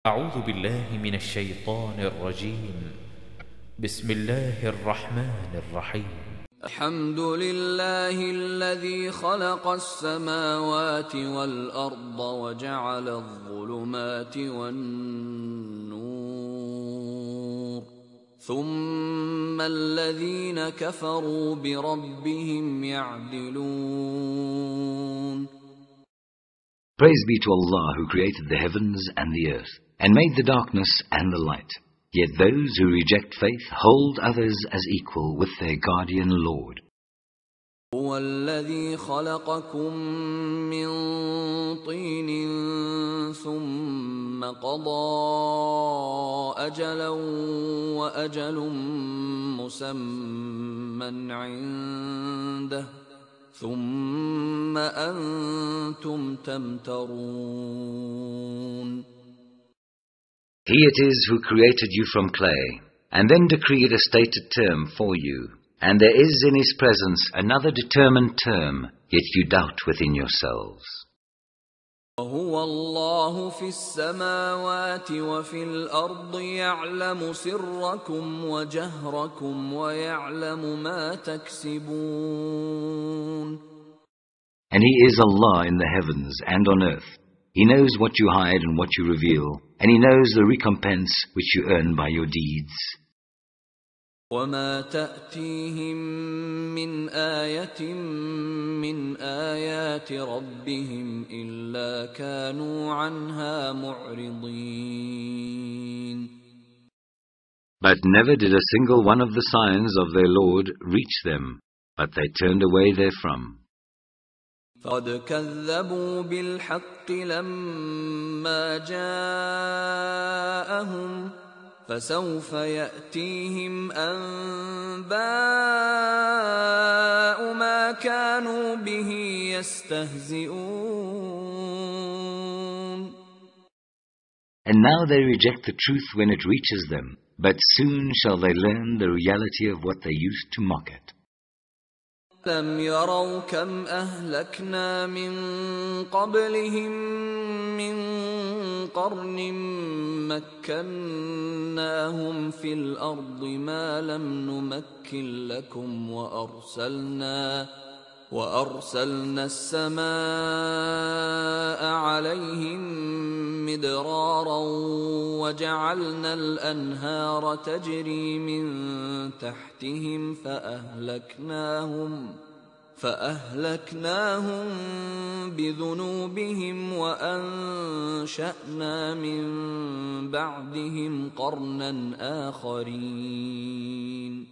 أعوذ بالله من الشيطان الرجيم. بسم الله الرحمن الرحيم. الحمد لله الذي خلق السماوات والأرض وجعل الظلمات والنور ثم الذين كفروا بربهم يعدلون. Praise be to Allah who created the heavens and the earth, and made the darkness and the light. Yet those who reject faith hold others as equal with their guardian Lord. هو الذي خلقكم من طين ثم قضى أجلا وأجل مسمى عنده ثم أنتم تمترون. He it is who created you from clay, and then decreed a stated term for you. And there is in His presence another determined term, yet you doubt within yourselves. وهو الله في السماوات وفي الأرض يعلم سركم وجهركم ويعلم ما تكسبون. And He is Allah in the heavens and on earth. He knows what you hide and what you reveal, and He knows the recompense which you earn by your deeds. وما تأتيهم من آية من آيات ربهم إلا كانوا عنها معرضين. But never did a single one of the signs of their Lord reach them, but they turned away therefrom. فقد كذبوا بالحق لما جاءهم فسوف يأتيهم أنباء ما كانوا به يستهزئون. And now they reject the truth when it reaches them, but soon shall they learn the reality of what they used to mock at. لم يروا كم أهلكنا من قبلهم من قرن مكناهم في الأرض ما لم نمكن لكم وأرسلنا السماء عليهم مدرارا وجعلنا الأنهار تجري من تحتهم فأهلكناهم بذنوبهم وأنشأنا من بعدهم قرنا آخرين.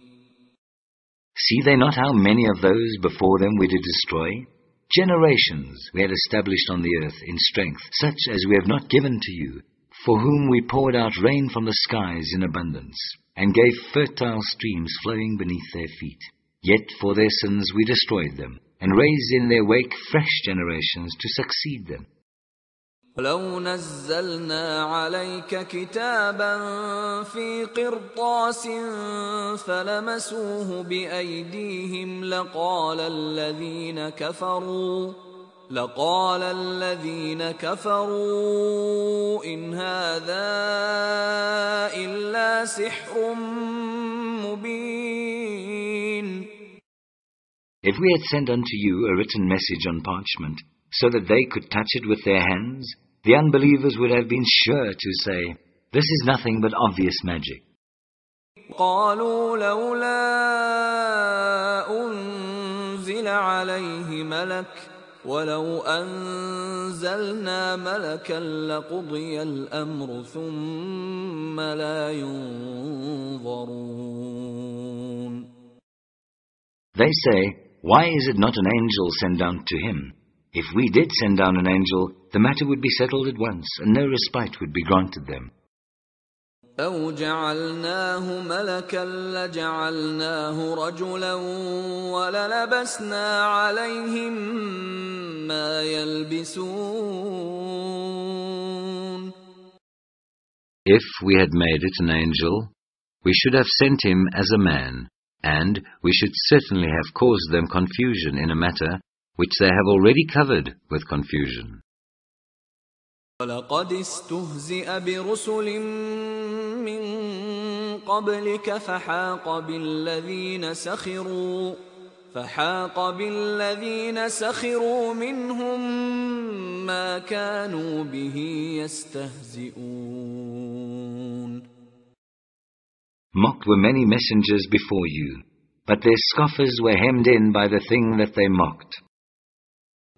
See they not how many of those before them we did destroy? Generations we had established on the earth in strength, such as we have not given to you, for whom we poured out rain from the skies in abundance, and gave fertile streams flowing beneath their feet. Yet for their sins we destroyed them, and raised in their wake fresh generations to succeed them. لو نزلنا عليك كتابا في قرطاس فلمسوه بأيديهم لقال الذين كفروا إن هذا إلا سحر مبين. If we had sent unto you a written message on parchment, so that they could touch it with their hands, the unbelievers would have been sure to say, this is nothing but obvious magic. قالوا لولا أنزل عليه ملك ولو أنزلنا ملكا لقضي الأمر ثم لا ينظرون. They say, why is it not an angel sent down to him? If we did send down an angel, the matter would be settled at once, and no respite would be granted them. لو جعلناه ملكا لجعلناه رجلا وللبسنا عليهم ما يلبسون. If we had made it an angel, we should have sent him as a man, and we should certainly have caused them confusion in a matter which they have already covered with confusion. وَلَقَدِ اسْتُهْزِئَ بِرُسُلٍ مِّن قَبْلِكَ فحاق بالذين سخروا منهم ما كانوا به يستهزئون. Mocked were many messengers before you, but their scoffers were hemmed in by the thing that they mocked.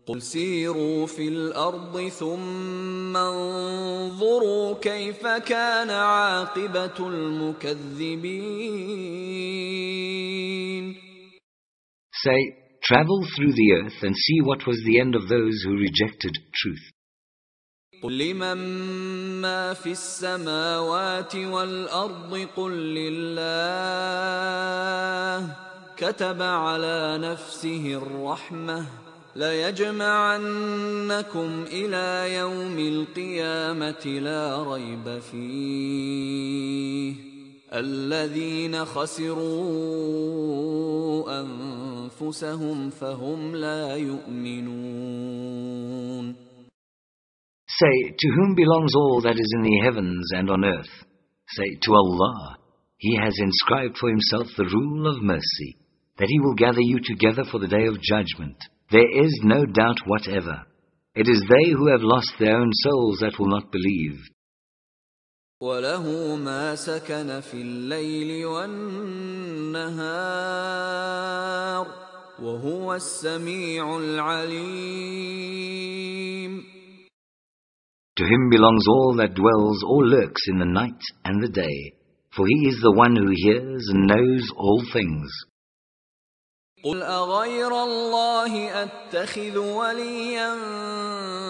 قُلْ سِيرُوا فِي الْأَرْضِ ثُمَّ انظُرُوا كَيْفَ كَانَ عَاقِبَةُ الْمُكَذِّبِينَ. Say, travel through the earth and see what was the end of those who rejected truth. قُل لِّمَن مَّا فِي السَّمَاوَاتِ وَالْأَرْضِ قُل لِّلَّهِ كَتَبَ عَلَى نَفْسِهِ الرَّحْمَةَ لَيَجْمَعَنَّكُمْ إِلَىٰ يَوْمِ الْقِيَامَةِ لَا رَيْبَ فِيهِ الَّذِينَ خَسِرُوا أَنفُسَهُمْ فَهُمْ لَا يُؤْمِنُونَ. Say, to whom belongs all that is in the heavens and on earth? Say, to Allah. He has inscribed for himself the rule of mercy, that he will gather you together for the day of judgment. There is no doubt whatever. It is they who have lost their own souls that will not believe. وَلَهُ مَا سَكَنَ فِي اللَّيْلِ وَالنَّهَارِ وَهُوَ السَّمِيعُ الْعَلِيمُ. To him belongs all that dwells or lurks in the night and the day, for he is the one who hears and knows all things. قُلْ أَغَيْرَ اللَّهِ أَتَّخِذُ وَلِيًّا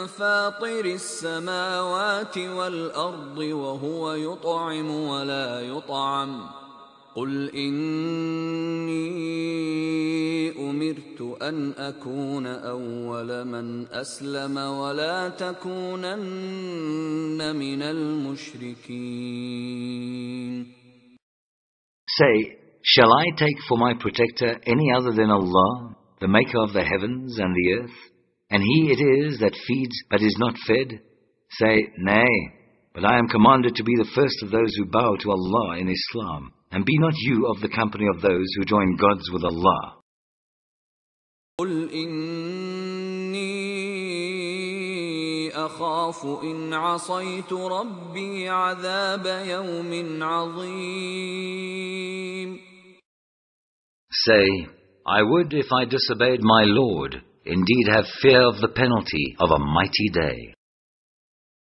فَاطِرِ السَّمَاوَاتِ وَالْأَرْضِ وَهُوَ يُطْعِمُ وَلَا يُطْعَمُ قُلْ إِنِّي أُمِرْتُ أَنْ أَكُونَ أَوَّلَ مَنْ أَسْلَمَ وَلَا تَكُونَنَّ مِنَ الْمُشْرِكِينَ. Say, shall I take for my protector any other than Allah, the maker of the heavens and the earth, and he it is that feeds but is not fed? Say, nay, but I am commanded to be the first of those who bow to Allah in Islam, and be not you of the company of those who join gods with Allah. قُلْ إِنِّي أَخَافُ إِنْ عَصَيْتُ رَبِّي عَذَابَ يَوْمٍ عَظِيمٍ. Say, I would, if I disobeyed my Lord, indeed have fear of the penalty of a mighty day.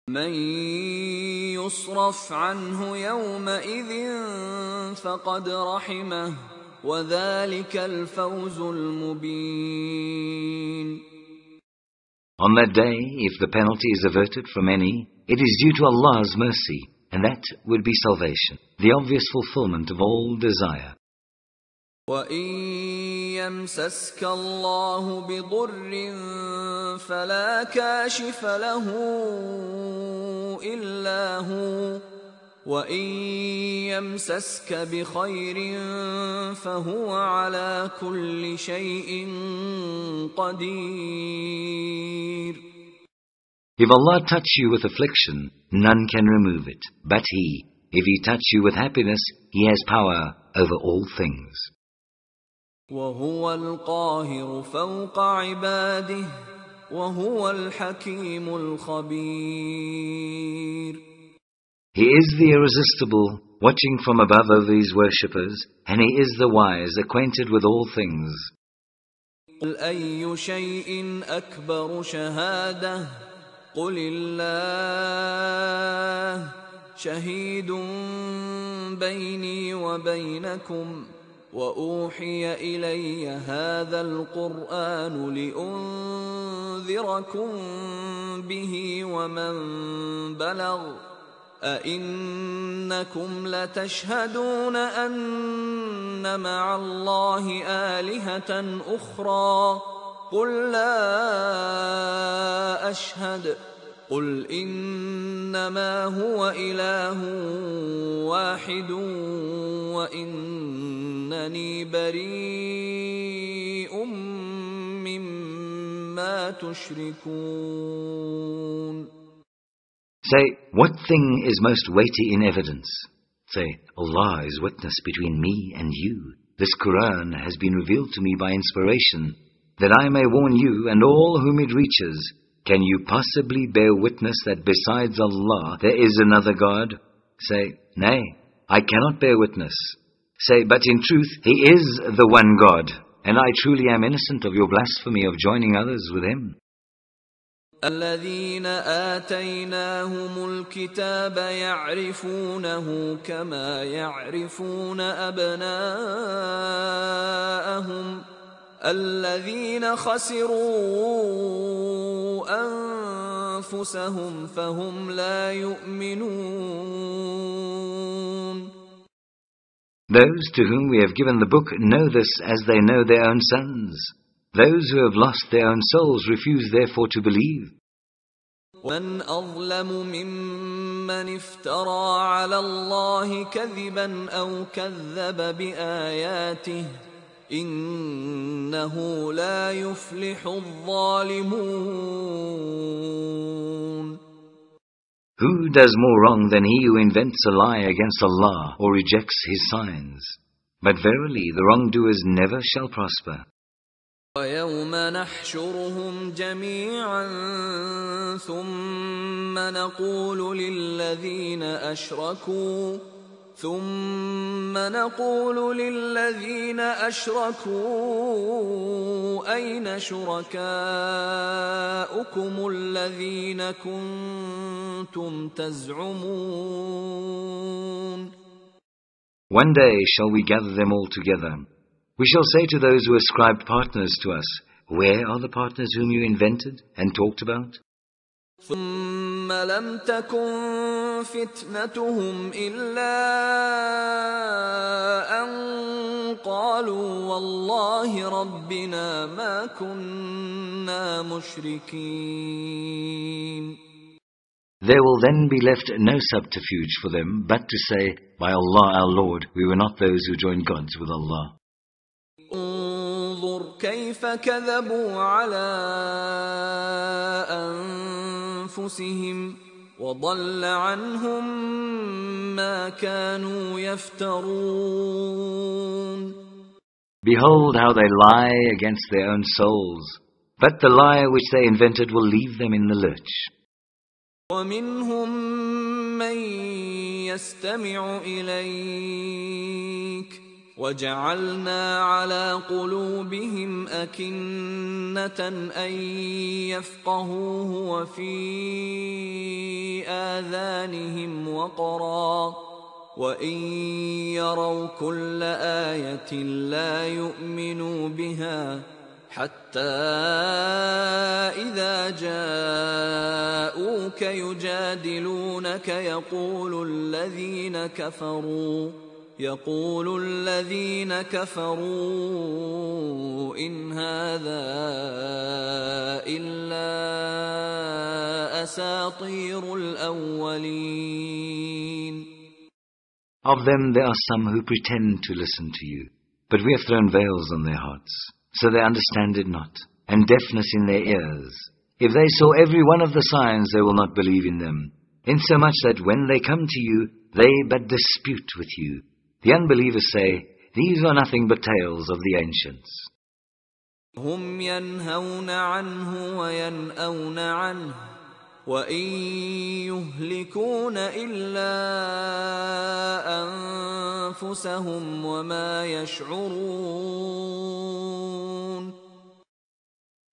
مَن يُصْرَفْ عَنْهُ يَوْمَئِذٍ فَقَدْ رَحِمَهُ وَذَلِكَ الْفَوْزُ الْمُبِينُ. On that day, if the penalty is averted from any, it is due to Allah's mercy, and that would be salvation, the obvious fulfillment of all desire. وَإِن يَمْسَسْكَ اللَّهُ بِضُرٍّ فَلَا كَاشِفَ لَهُ إِلَّا هُوَ وَإِن يَمْسَسْكَ بِخَيْرٍ فَهُوَ عَلَى كُلِّ شَيْءٍ قَدِيرٌ. If Allah touch you with affliction, none can remove it, but He. If He touch you with happiness, He has power over all things. وَهُوَ الْقَاهِرُ فَوْقَ عِبَادِهِ وَهُوَ الْحَكِيمُ الْخَبِيرُ. He is the irresistible, watching from above over His worshippers, and He is the wise, acquainted with all things. قُلْ أَيُّ شَيْءٍ أَكْبَرُ شَهَادَةً قُلِ اللَّهُ شَهِيدٌ بَيْنِي وَبَيْنَكُمْ وَأُوحِيَ إِلَيَّ هَذَا الْقُرْآنُ لِأُنذِرَكُم بِهِ وَمَن بَلَغَ أَئِنَّكُمْ لَتَشْهَدُونَ أَنَّ مَعَ اللَّهِ آلِهَةً أُخْرَى قُل لَّا أَشْهَدُ قُلْ إِنَّمَا هُوَ إِلَٰهٌ وَاحِدٌ وَإِنَّنِي بَرِيءٌ مِّمَّا تُشْرِكُونَ. Say, what thing is most weighty in evidence? Say, Allah is witness between me and you. This Qur'an has been revealed to me by inspiration, that I may warn you and all whom it reaches. Can you possibly bear witness that besides Allah there is another God? Say, nay, I cannot bear witness. Say, but in truth, He is the one God, and I truly am innocent of your blasphemy of joining others with Him. الذين آتيناهم الكتاب يعرفونه كما يعرفون أبناءهم الذين خسروا أنفسهم فهم لا يؤمنون. Those to whom we have given the book know this as they know their own sons. Those who have lost their own souls refuse therefore to believe. وَمَنْ أَظْلَمُ مِمَّنِ افْتَرَى عَلَى اللَّهِ كَذِبًا أَوْ كَذَّبَ بِآيَاتِهِ إِنَّهُ لَا يُفْلِحُ الظَّالِمُونَ. Who does more wrong than he who invents a lie against Allah or rejects His signs? But verily the wrongdoers never shall prosper. وَيَوْمَ نَحْشُرُهُمْ جَمِيعًا ثُمَّ نَقُولُ لِلَّذِينَ أَشْرَكُوا أَيْنَ شُرَكَاؤُكُمُ الَّذِينَ كُنتُمْ تَزْعُمُونَ. One day shall we gather them all together. We shall say to those who ascribed partners to us, where are the partners whom you invented and talked about? ثُمَّ لَمْ تَكُنْ فِتْنَتُهُمْ إِلَّا أَنْ قَالُوا وَاللَّهِ رَبِّنَا مَا كُنَّا مُشْرِكِينَ. There will then be left no subterfuge for them but to say, by Allah our Lord, we were not those who joined gods with Allah. انظر كيف كذبوا على أنفسهم وضل عنهم ما كانوا يفترون. Behold how they lie against their own souls, but the lie which they invented will leave them in the lurch. ومنهم من يستمع إليك وَجَعَلْنَا عَلَى قُلُوبِهِمْ أَكِنَّةً أَن يَفْقَهُوهُ وَفِي آذَانِهِمْ وَقْرًا وَإِن يَرَوْا كُلَّ آيَةٍ لَّا يُؤْمِنُوا بِهَا حَتَّى إِذَا جَاءُوكَ يُجَادِلُونَكَ يقول الذين كفروا إن هذا إلا أساطير الأولين. Of them there are some who pretend to listen to you, but we have thrown veils on their hearts, so they understand it not, and deafness in their ears. If they saw every one of the signs, they will not believe in them, insomuch that when they come to you, they but dispute with you. The unbelievers say, these are nothing but tales of the ancients. هم ينهون عنه وينأون عنه وإن يهلكون إلا أنفسهم وما يشعرون.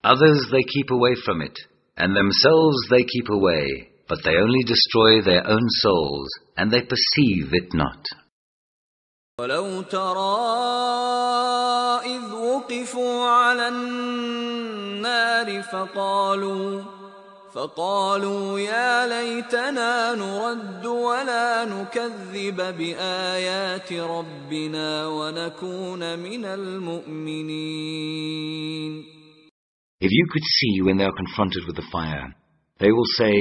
Others they keep away from it, and themselves they keep away, but they only destroy their own souls, and they perceive it not. ولو ترى إذ وقفوا على النار فقالوا يا ليتنا نرد ولا نكذب بآيات ربنا ونكون من المؤمنين. If you could see when they are confronted with the fire, they will say,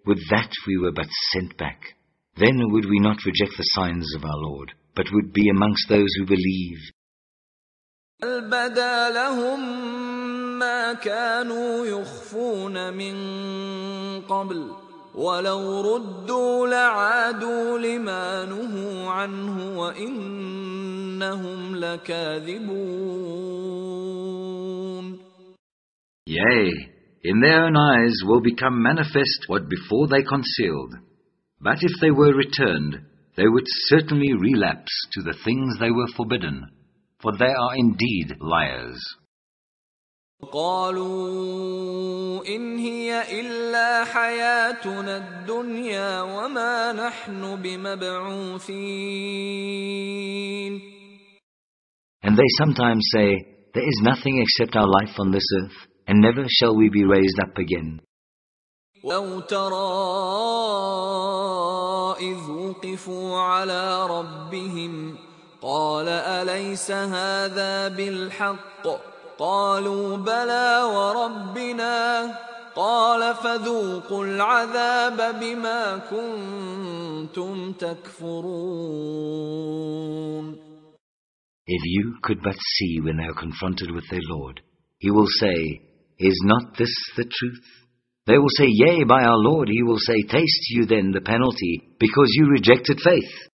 would that we were but sent back. Then would we not reject the signs of our Lord, but would be amongst those who believe. بل بدا لهم ما كانوا يخفون من قبل ولو ردوا لعادوا لما نهوا عنه وإنهم لكاذبون. Yea, in their own eyes will become manifest what before they concealed. But if they were returned, they would certainly relapse to the things they were forbidden, for they are indeed liars. قالوا إن هي إلا حياتنا الدنيا وما نحن بمبعوثين. And they sometimes say, there is nothing except our life on this earth, and never shall we be raised up again. لو ترى إذ وقفوا على ربهم قال أليس هذا بالحق قالوا بلى وربنا قال فذوقوا العذاب بما كنتم تكفرون. If you could but see when they are confronted with their Lord, He will say, is not this the truth? They will say, yea, by our Lord. He will say, taste you then the penalty, because you rejected faith.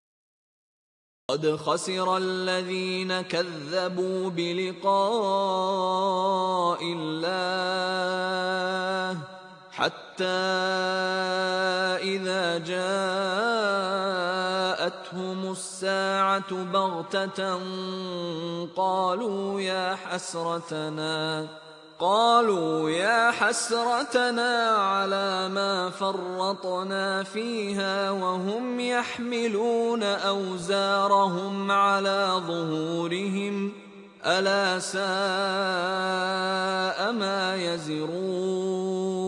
قد خسر الذين كذبوا بلقاء الله حتى إذا جاءتهم الساعة بغتة قالوا يا حسرتنا على ما فرطنا فيها وهم يحملون أوزارهم على ظهورهم ألا ساء ما يزرون.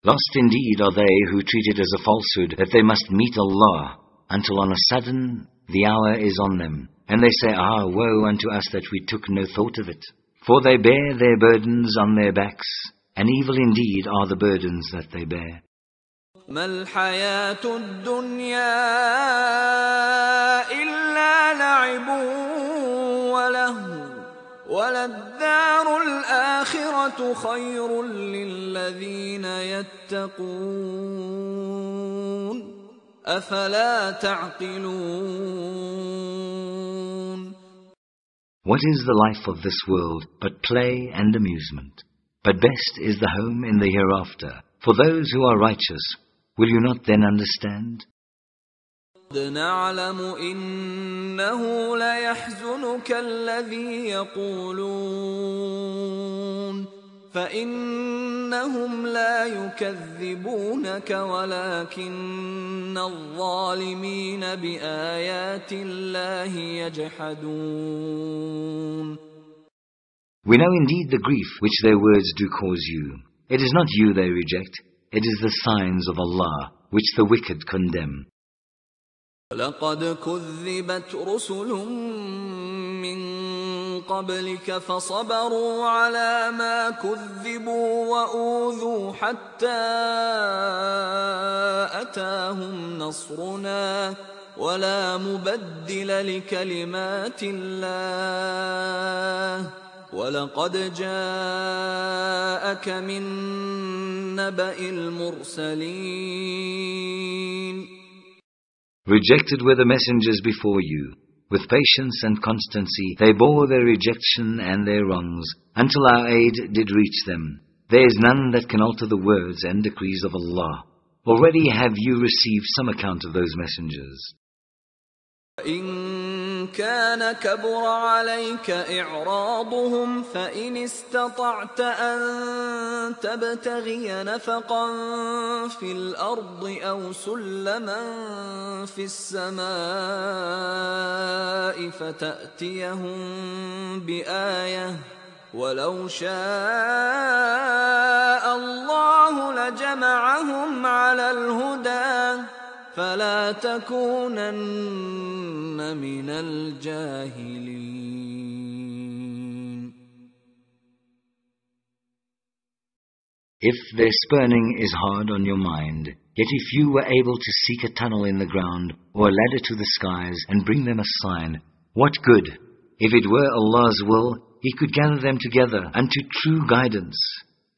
Lost indeed are they who treat it as a falsehood that they must meet Allah, until on a sudden the hour is on them, and they say, woe unto us that we took no thought of it. For they bear their burdens on their backs, and evil indeed are the burdens that they bear. ما الحياة الدنيا إلا لعب وله وللدار الآخرة خير للذين يتقون أفلا تعقلون. What is the life of this world but play and amusement? But best is the home in the hereafter. For those who are righteous, will you not then understand? قد نعلم إنه ليحزنك الذي يقولون فإنهم لا يكذبونك ولكن الظالمين بآيات الله يجحدون. We know indeed the grief which their words do cause you. It is not you they reject, it is the signs of Allah which the wicked condemn. لقد كذبت رسل من قبلك فصبروا على ما كذبوا وأوذوا حتى أتاهم نصرنا ولا مبدل لكلمات الله ولقد جاءك من نبأ المرسلين. Rejected were the messengers before you. With patience and constancy they bore their rejection and their wrongs, until our aid did reach them. There is none that can alter the words and decrees of Allah. Already have you received some account of those messengers. إن كان كبر عليك إعراضهم فإن استطعت أن تبتغي نفقا في الأرض أو سلما في السماء فتأتيهم بآية ولو شاء الله لجمعهم على الهدى فلا تكونن من الجاهلين. If their spurning is hard on your mind, yet if you were able to seek a tunnel in the ground or a ladder to the skies and bring them a sign, what good? If it were Allah's will, He could gather them together unto true guidance.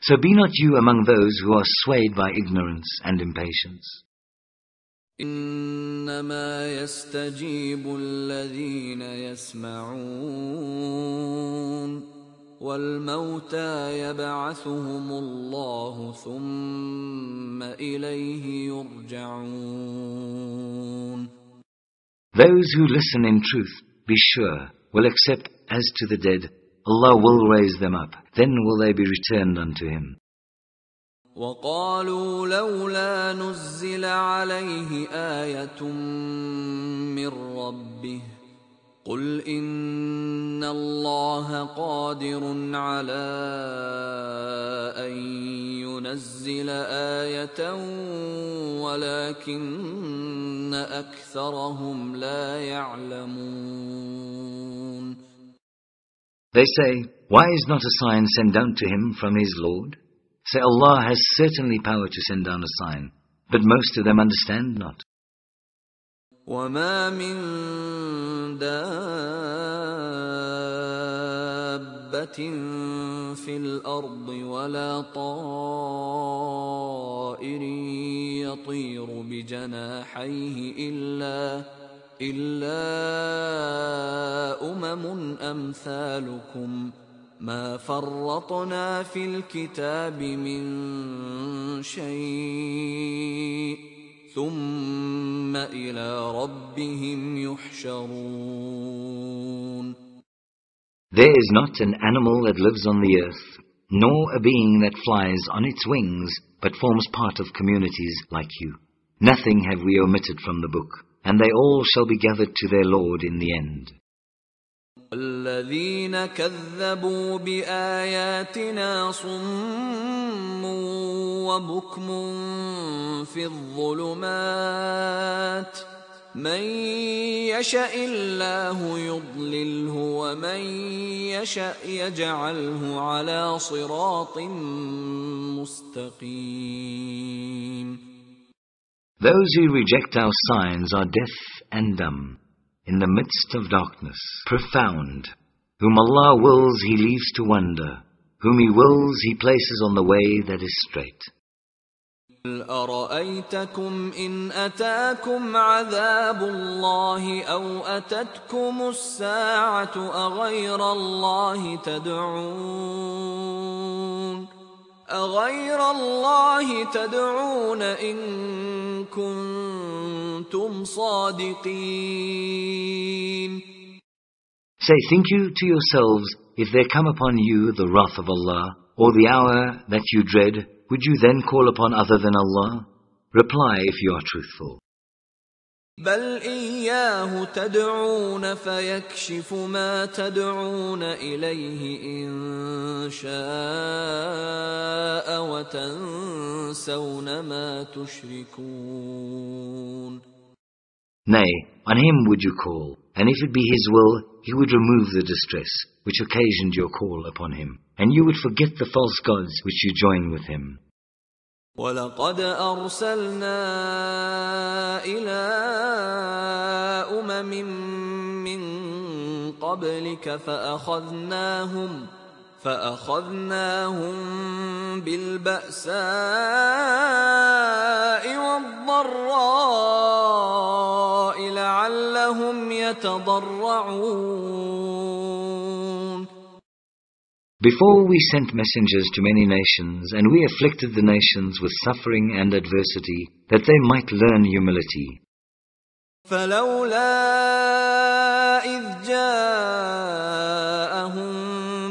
So be not you among those who are swayed by ignorance and impatience. إنما يستجيب الذين يسمعون والموتى يبعثهم الله ثم إليه يرجعون. Those who listen in truth, be sure, will accept as to the dead, Allah will raise them up, then will they be returned unto Him. وقالوا لولا نزل عليه آية من ربه قل إن الله قادر على أن ينزل آية ولكن أكثرهم لا يعلمون. They say, why is not a sign sent down to him from his Lord? Say, Allah has certainly power to send down a sign, but most of them understand not. وَمَا مِن دَابَّةٍ فِي الْأَرْضِ وَلَا طَائِرٍ يَطِيرُ بِجَنَاحَيْهِ إِلَّا أُمَمٌ أَمْثَالُكُمْ ما فرطنا في الكتاب من شيء ثم إلى ربهم يحشرون. There is not an animal that lives on the earth, nor a being that flies on its wings, but forms part of communities like you. Nothing have we omitted from the book, and they all shall be gathered to their Lord in the end. الذين كذبوا بآياتنا صم وبكم في الظلمات من يشاء الله يضلله ومن يشاء يجعله على صراط مستقيم. Those who reject our signs are deaf and dumb, in the midst of darkness, profound. Whom Allah wills, He leaves to wander. Whom He wills, He places on the way that is straight. أَرَأَيْتَكُمْ إِنْ أَتَاكُمْ عَذَابُ اللَّهِ أَوْ أَتَتْكُمُ السَّاعَةُ أَغَيْرَ اللَّهِ تَدْعُونَ إِن كُنتُمْ صَادِقِينَ. Say, think you to yourselves, if there come upon you the wrath of Allah, or the hour that you dread, would you then call upon other than Allah? Reply if you are truthful. بَلْ إِيَّاهُ تَدْعُونَ فَيَكْشِفُ مَا تَدْعُونَ إِلَيْهِ إِن شَاءَ وَتَنْسَوْنَ مَا تُشْرِكُونَ. Nay, on Him would you call, and if it be His will, He would remove the distress which occasioned your call upon Him, and you would forget the false gods which you join with Him. وَلَقَدْ أَرْسَلْنَا إِلَىٰ أُمَمٍ مِّن قَبْلِكَ فَأَخَذْنَاهُم بِالْبَأْسَاءِ وَالضَّرَّاءِ لَعَلَّهُمْ يَتَضَرَّعُونَ. Before we sent messengers to many nations, and we afflicted the nations with suffering and adversity, that they might learn humility. فَلَوْلَا إِذْ جَاءَهُم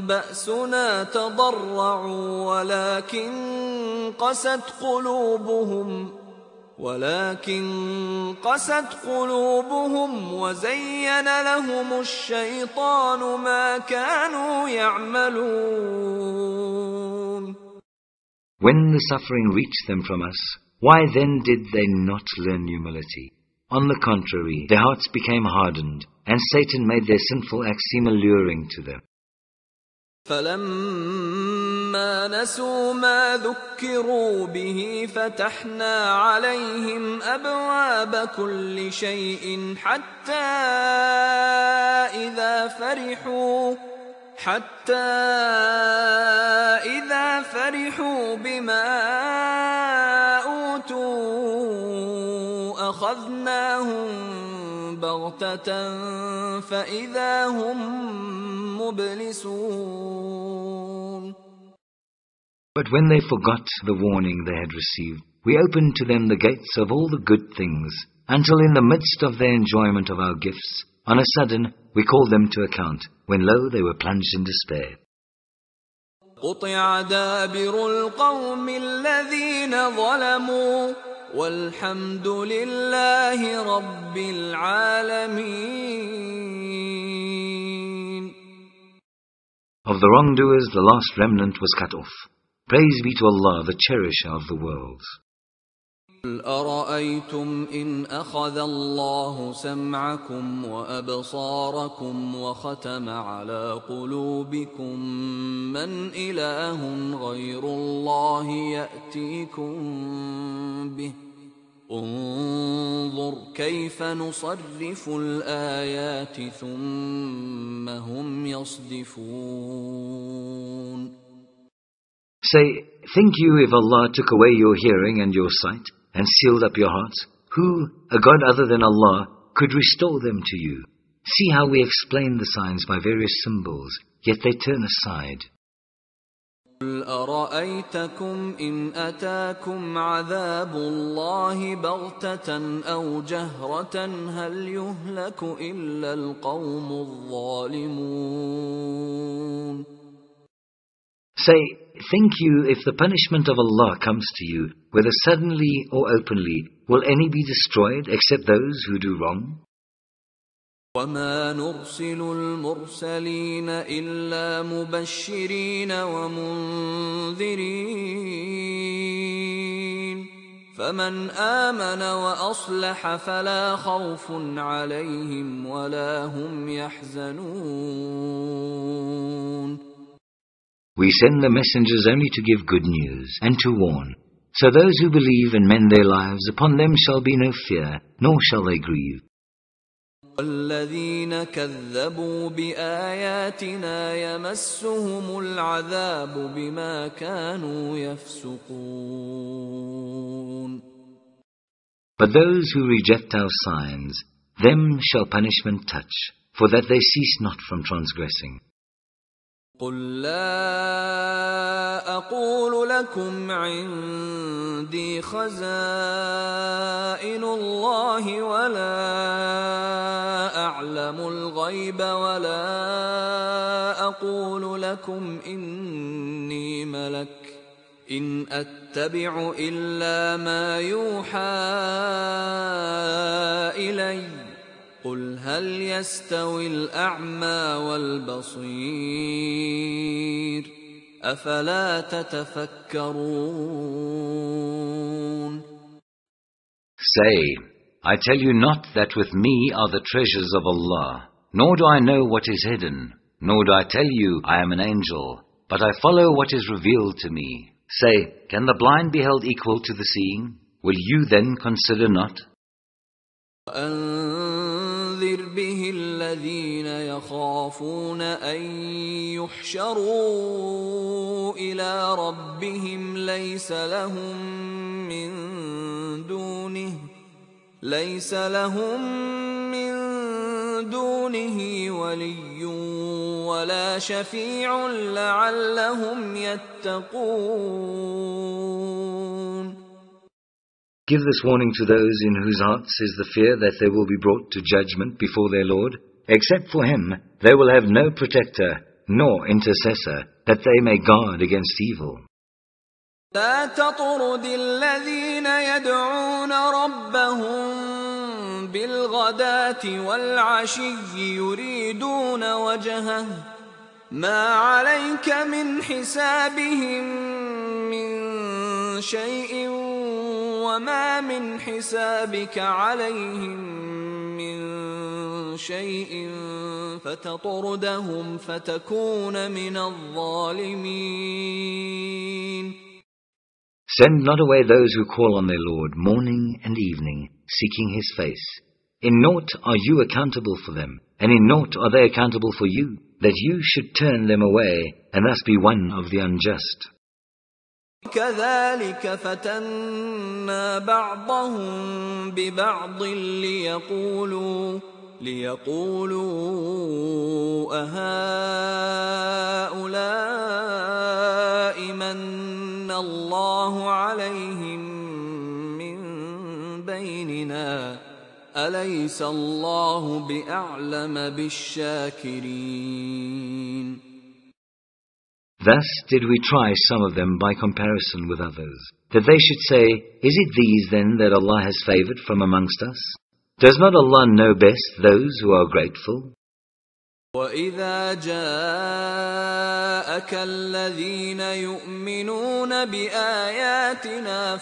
بَأْسُنَا تَضَرَّعُوا ولكن قست قلوبهم وزين لهم الشيطان ما كانوا يعملون. When the suffering reached them from us, why then did they not learn humility? On the contrary, their hearts became hardened, and Satan made their sinful acts seem alluring to them. فَلَمَّا نَسُوا مَا ذُكِّرُوا بِهِ فَتَحْنَا عَلَيْهِمْ أَبْوَابَ كُلِّ شَيْءٍ حَتَّى حتى إذا فرحوا بما أوتوا أخذناهم بغتة فإذا هم مبلسون. But when they forgot the warning they had received, we opened to them the gates of all the good things, until in the midst of their enjoyment of our gifts, on a sudden we called them to account, when lo, they were plunged in despair. قطع دابر القوم الذين ظلموا والحمد لله رب العالمين. Of the wrongdoers the last remnant was cut off. Praise be to Allah, the cherisher of the worlds. قل أرأيتم إن أخذ الله سمعكم وأبصاركم وختم على قلوبكم من إله غير الله يأتيكم به انظر كيف نصرف الآيات ثم هم يصدفون. Say, think you if Allah took away your hearing and your sight, and sealed up your hearts, who, a God other than Allah, could restore them to you? See how we explain the signs by various symbols, yet they turn aside. قل أرأيتكم إن أتاكم عذاب الله بغتة أو جهرة هل يهلك إلا القوم الظالمون. Say, think you if the punishment of Allah comes to you, whether suddenly or openly, will any be destroyed except those who do wrong? وما نرسل المرسلين إلا مبشرين ومنذرين فمن آمن وأصلح فلا خوف عليهم ولا هم يحزنون. We send the messengers only to give good news and to warn. So those who believe and mend their lives, upon them shall be no fear, nor shall they grieve. والذين كذبوا بآياتنا يمسهم العذاب بما كانوا يفسقون. But those who reject our signs, them shall punishment touch, for that they cease not from transgressing. قل لا أقول لكم عندي خزائن الله ولا أعلم الغيب ولا أقول لكم إني ملك إن أتبع إلا ما يوحى إلي قل هل يستوي الأعمى والبصير أفلا تتفكرون. Say, I tell you not that with me are the treasures of Allah, nor do I know what is hidden, nor do I tell you I am an angel, but I follow what is revealed to me. Say, can the blind be held equal to the seeing? Will you then consider not? وأنذر به الذين يخافون أن يحشروا إلى ربهم ليس لهم من دونه ولي ولا شفيع لعلهم يتقون. Give this warning to those in whose hearts is the fear that they will be brought to judgment before their Lord. Except for Him, they will have no protector, nor intercessor, that they may guard against evil. لا تطرد الذين يدعون ربهم بالغداة والعشي يريدون وجهه ما عليك من حسابهم من شيء وما من حسابك عليهم من شيء فتطردهم فتكون من الظالمين. Send not away those who call on their Lord morning and evening, seeking His face. In naught are you accountable for them, and in naught are they accountable for you. that you should turn them away and thus be one of the unjust. كذلك فتنا بعضهم ببعض ليقولوا أهؤلاء من الله عليهم من بيننا أليس الله بأعلم بالشاكرين. Thus did we try some of them by comparison with others, that they should say, Is it these then that Allah has favoured from amongst us? Does not Allah know best those who are grateful? وَإِذَا جَاءَكَ الَّذِينَ يُؤْمِنُونَ بِآيَاتِنَا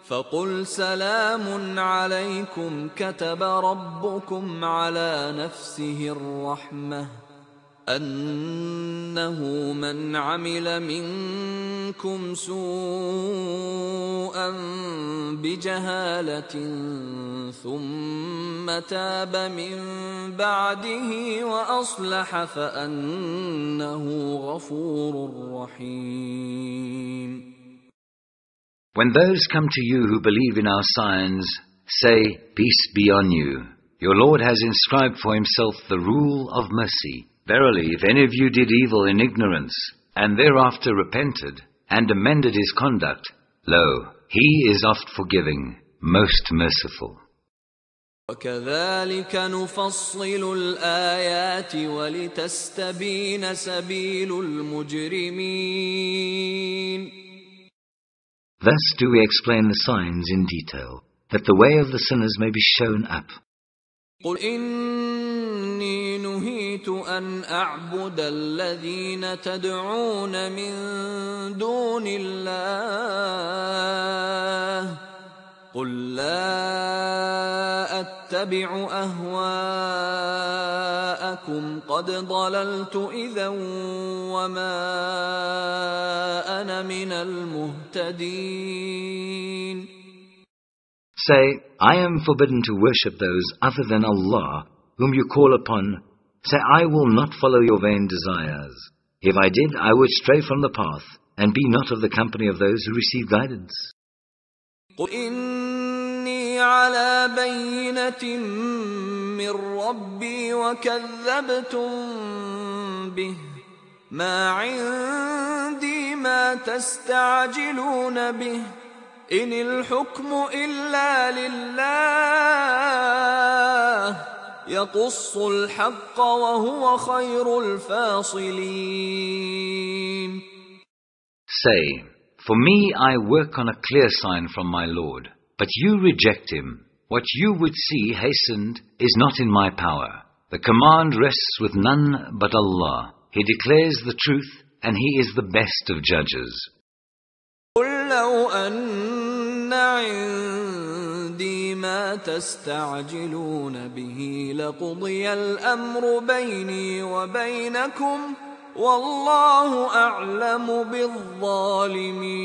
فقل سلام عليكم كتب ربكم على نفسه الرحمة أنه من عمل منكم سوءا بجهالة ثم تاب من بعده وأصلح فأنه غفور رحيم. When those come to you who believe in our signs, say, Peace be on you. Your Lord has inscribed for himself the rule of mercy. Verily, if any of you did evil in ignorance, and thereafter repented, and amended his conduct, lo, he is oft forgiving, most merciful. وَكَذَلِكَ نُفَصِّلُ الْآيَاتِ وَلِتَسْتَبِينَ سَبِيلُ الْمُجْرِمِينَ. Thus do we explain the signs in detail, that the way of the sinners may be shown up. قُلْ إِنِّي نُهِيتُ أَنْ أَعْبُدَ الَّذِينَ تَدْعُونَ مِن دُونِ اللَّهِ قُلْ لَا أَتَّبِعُ أَهْوَاءَكُمْ قَدْ ضَلَلْتُ إِذًا وَمَا أَنَا مِنَ الْمُهْتَدِينَ. Say, I am forbidden to worship those other than Allah, whom you call upon. Say, I will not follow your vain desires. If I did, I would stray from the path, and be not of the company of those who receive guidance. قُلْ إِنِّي عَلَى بَيِّنَةٍ مِّن رَّبِّي وَكَذَّبْتُم بِهِ مَا عِندِي مَا تَسْتَعْجِلُونَ بِهِ إِنِ الْحُكْمُ إِلَّا لِلَّهِ يَقُصُّ الْحَقَّ وَهُوَ خَيْرُ الْفَاصِلِينَ. Say, for me I work on a clear sign from my Lord, but you reject him. What you would see hastened is not in my power. The command rests with none but Allah. He declares the truth, and He is the best of judges. قُلْ لَوْ أَنَّ عِندِي مَا تَسْتَعْجِلُونَ بِهِ لَقُضِيَ الْأَمْرُ بَيْنِي وَبَيْنَكُمْ وَاللَّهُ أَعْلَمُ بِالظَّالِمِينَ.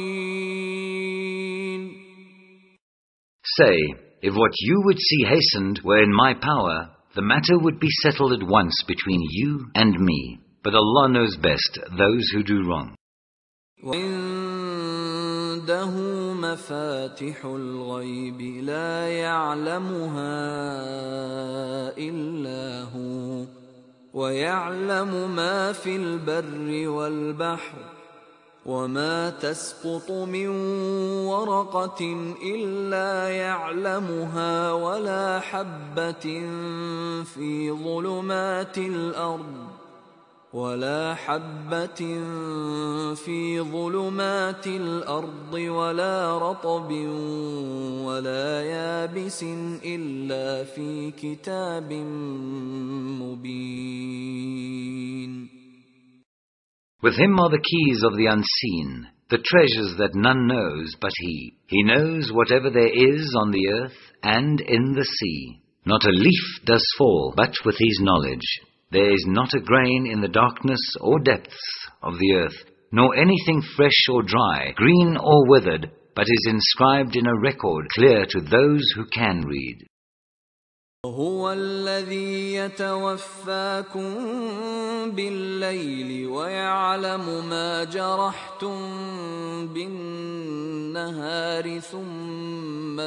Say, if what you would see hastened were in my power, the matter would be settled at once between you and me. But Allah knows best those who do wrong. وعنده مفاتح الغيب لا يعلمها إلا هو ويعلم ما في البر والبحر وما تسقط من ورقة إلا يعلمها ولا حبة في ظلمات الأرض ولا رطب ولا يابس إلا في كتاب مبين. With him are the keys of the unseen, the treasures that none knows but he. He knows whatever there is on the earth and in the sea. Not a leaf does fall but with his knowledge. There is not a grain in the darkness or depths of the earth, nor anything fresh or dry, green or withered, but is inscribed in a record clear to those who can read. هو الذي يتوفاكم بالليل ويعلم ما جرحتم بالنهار ثم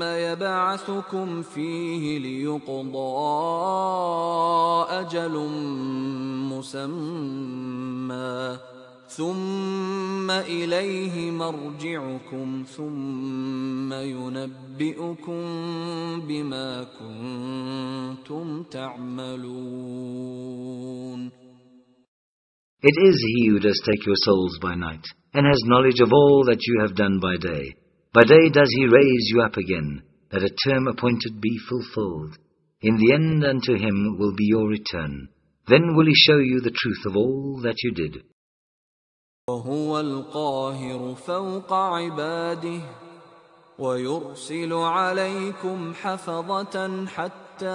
يبعثكم فيه ليقضى أجل مسمى ثم إليه مرجعكم ثم ينبئكم بما كنتم تعملون. It is He who does take your souls by night, and has knowledge of all that you have done by day. By day does He raise you up again, that a term appointed be fulfilled. In the end unto Him will be your return. Then will He show you the truth of all that you did. وهو القاهر فوق عباده ويرسل عليكم حفظة حتى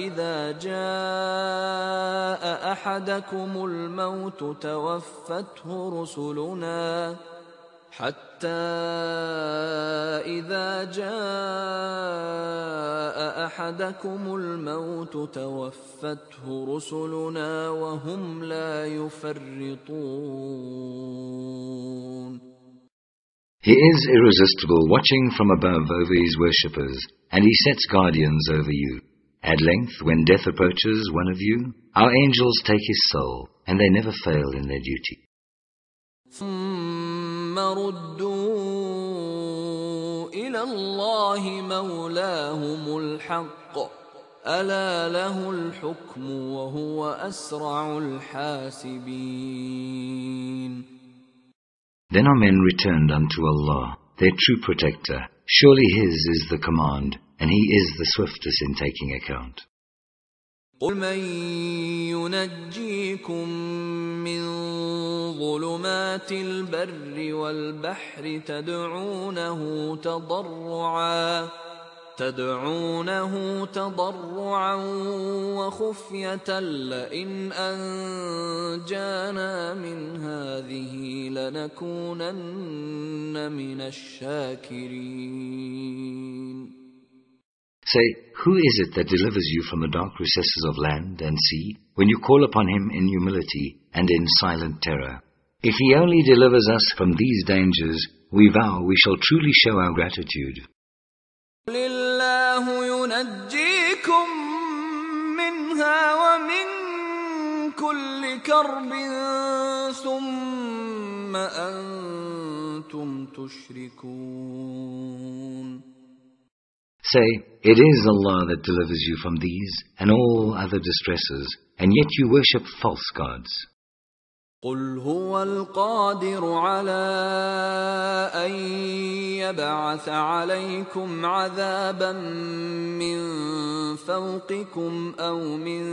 إذا جاء أحدكم الموت توفته رسلنا وهم لا يفرطون. He is irresistible, watching from above over His worshippers, and He sets guardians over you. At length, when death approaches one of you, our angels take his soul, and they never fail in their duty. ثم ردوا إلى الله مولاهم الحق ألا له الحكم وهو أسرع الحاسبين. Then are men returned unto Allah, their true protector. Surely His is the command, and He is the swiftest in taking account. قل من ينجيكم من ظلمات البر والبحر تدعونه تضرعا وخفية لئن أنجانا من هذه لنكونن من الشاكرين. Say, who is it that delivers you from the dark recesses of land and sea, when you call upon Him in humility and in silent terror? If He only delivers us from these dangers, we vow we shall truly show our gratitude. لله ينجيكم منها ومن كل كرب ثم أنتم تشركون. Say, it is Allah that delivers you from these and all other distresses, and yet you worship false gods. قل هو القادر على أن يبعث عليكم عذابا من فوقكم أو من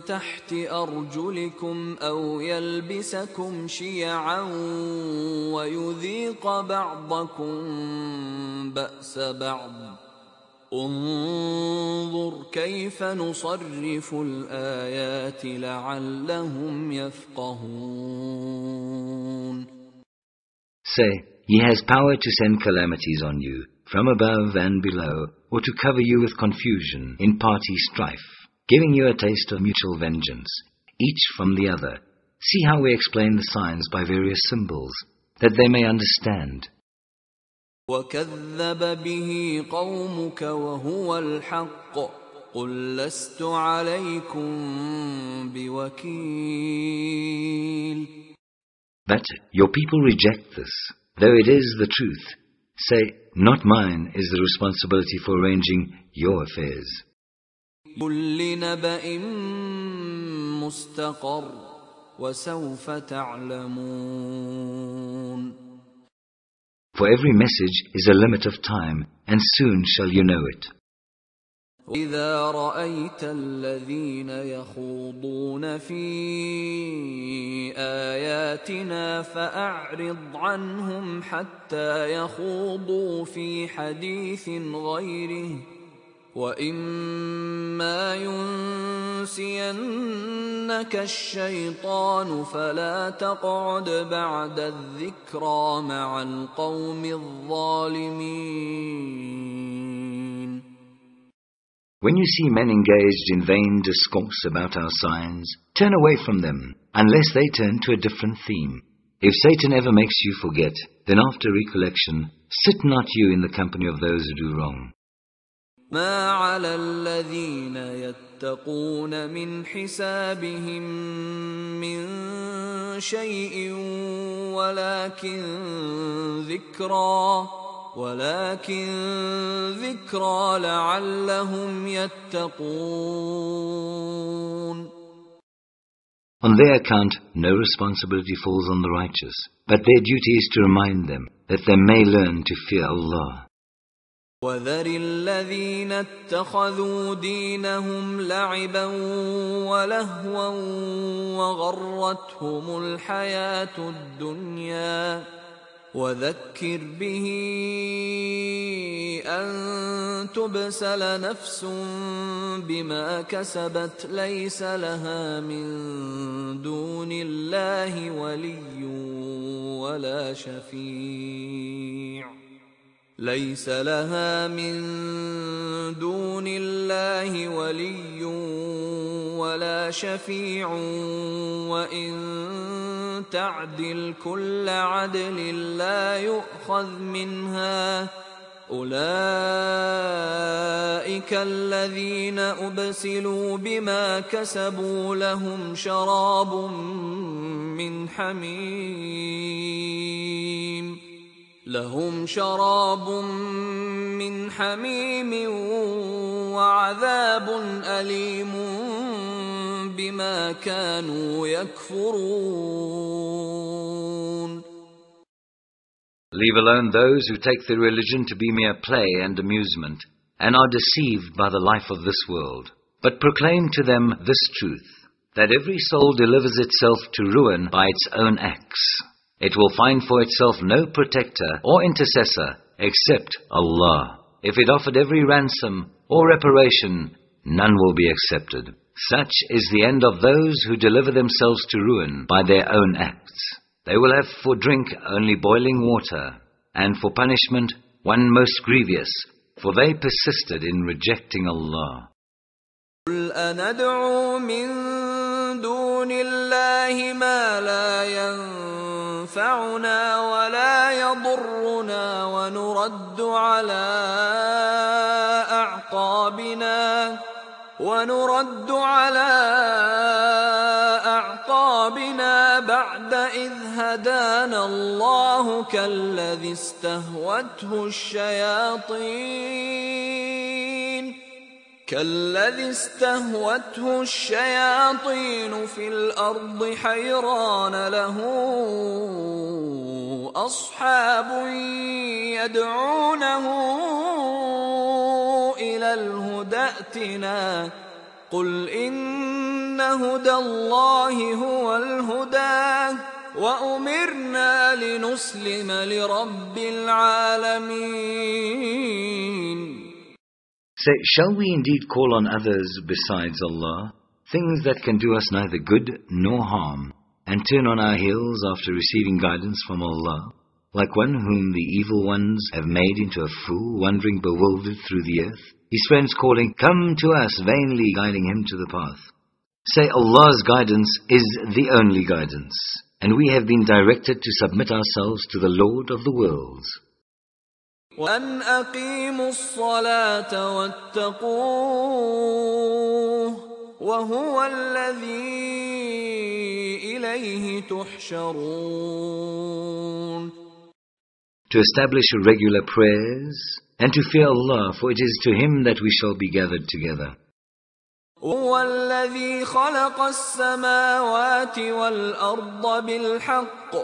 تحت أرجلكم أو يلبسكم شيعا ويذيق بعضكم بأس بعض. انظر كيف نصرف الآيات لعلهم يفقهون. Say, He has power to send calamities on you, from above and below, or to cover you with confusion in party strife, giving you a taste of mutual vengeance, each from the other. See how we explain the signs by various symbols, that they may understand. وكذب به قومك وهو الحق قل لست عليكم بوكيل. But your people reject this, though it is the truth. Say, not mine is the responsibility for arranging your affairs. كل نبأ مستقر وسوف تعلمون. For every message is a limit of time, and soon shall you know it. إذا رأيت الذين يخوضون في آياتنا فأعرض عنهم حتى يخوضوا في حديث غيره وَإِمَّا يُنْسِيَنَّكَ الشَّيْطَانُ فَلَا تَقْعُدْ بَعْدَ الذِّكْرَى مَعَ الْقَوْمِ الظَّالِمِينَ. When you see men engaged in vain discourse about our signs, turn away from them, unless they turn to a different theme. If Satan ever makes you forget, then after recollection, sit not you in the company of those who do wrong. مَا عَلَى الَّذِينَ يَتَّقُونَ مِنْ حِسَابِهِمْ مِنْ شَيْءٍ ولكن ذكرى لعلهم يتقون. On their account, no responsibility falls on the righteous, but their duty is to remind them that they may learn to fear Allah. وَذَرِ الَّذِينَ اتَّخَذُوا دِينَهُمْ لَعِبًا وَلَهْوًا وَغَرَّتْهُمُ الْحَيَاةُ الدُّنْيَا وَذَكِّرْ بِهِ أَن تُبْسَلَ نَفْسٌ بِمَا كَسَبَتْ لَيْسَ لَهَا مِن دُونِ اللَّهِ وَلِيٌّ ولا شفيع وإن تعدل كل عدل لا يؤخذ منها أولئك الذين أبسلوا بما كسبوا لهم شراب من حميم وعذاب أليم بما كانوا يكفرون. Leave alone those who take their religion to be mere play and amusement, and are deceived by the life of this world. But proclaim to them this truth, that every soul delivers itself to ruin by its own acts. It will find for itself no protector or intercessor except Allah. If it offered every ransom or reparation, none will be accepted. Such is the end of those who deliver themselves to ruin by their own acts. They will have for drink only boiling water, and for punishment one most grievous, for they persisted in rejecting Allah. قُلْ أَنَدْعُو مِن دُونِ اللَّهِ مَا لَا يَنفَعُنَا وَلَا يَضُرُّنَا ونرد على أعقابنا بعد إذ هدانا الله كالذي استهوته الشياطين في الأرض حيران له أصحاب يدعونه إلى الهدى ائتنا قل إن هدى الله هو الهدى وأمرنا لنسلم لرب العالمين. Say, shall we indeed call on others besides Allah, things that can do us neither good nor harm, and turn on our heels after receiving guidance from Allah, like one whom the evil ones have made into a fool, wandering bewildered through the earth, his friends calling, "Come to us," vainly guiding him to the path? Say, Allah's guidance is the only guidance, and we have been directed to submit ourselves to the Lord of the worlds. وَأَنْ أَقِيمُوا الصَّلَاةَ وَاتَّقُوهُ وَهُوَ الَّذِي إِلَيْهِ تُحْشَرُونَ. To establish regular prayers, and to fear Allah, for it is to Him that we shall be gathered together. هُوَ الَّذِي خَلَقَ السَّمَاوَاتِ وَالْأَرْضَ بِالْحَقِّ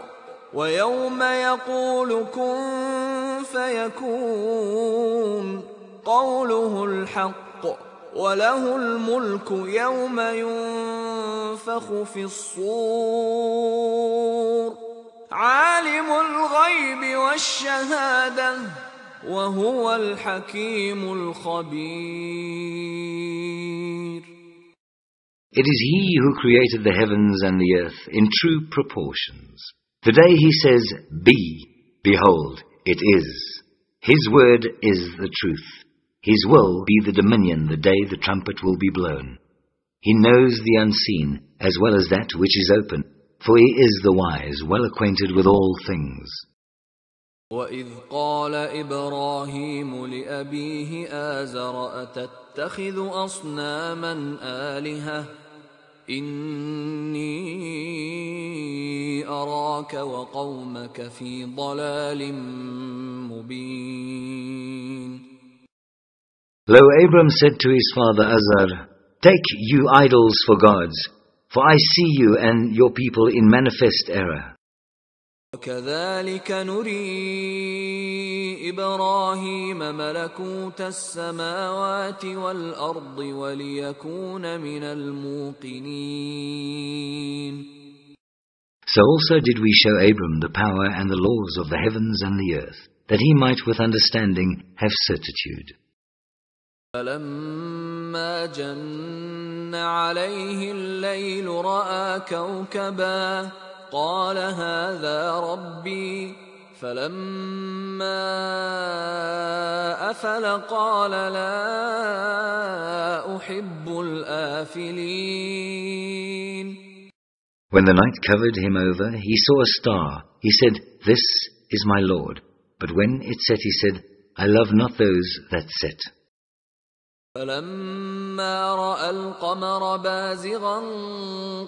وَيَوْمَ يَقُولُ كُن فَيَكُونُ قَوْلُهُ الْحَقُّ وَلَهُ الْمُلْكُ يَوْمَ يُنفَخُ فِي الصُّورِ عَالِمُ الْغَيْبِ وَالشَّهَادَةِ وهو الحكيم الخبير. It is He who created the heavens and the earth in true proportions. The day He says, "Be," behold, it is. His word is the truth. His will be the dominion the day the trumpet will be blown. He knows the unseen as well as that which is open, for He is the wise, well acquainted with all things. وَإِذْ قَالَ إِبْرَاهِيمُ لِأَبِيهِ آزَرَ أَتَتَّخِذُ أَصْنَامًا آلِهَةً إِنِّي أَرَاكَ وَقَوْمَكَ فِي ضَلَالٍ مُبِينٍ. Lo, Abram said to his father Azar, "Take you idols for gods, for I see you and your people in manifest error." وَكَذَلِكَ نُرِي إِبْرَاهِيمَ مَلَكُوتَ السَّمَاوَاتِ وَالْأَرْضِ وَلِيَكُونَ مِنَ الْمُوقِنِينَ. So also did we show Abram the power and the laws of the heavens and the earth, that he might with understanding have certitude. فَلَمَّا جَنَّ عَلَيْهِ اللَّيْلُ رَأَى كَوْكَبًا قال هذا ربي فلما أفل قال لا أحب الآفلين. When the night covered him over, he saw a star. He said, "This is my Lord." But when it set, he said, "I love not those that set." فلما رأى القمر بازغا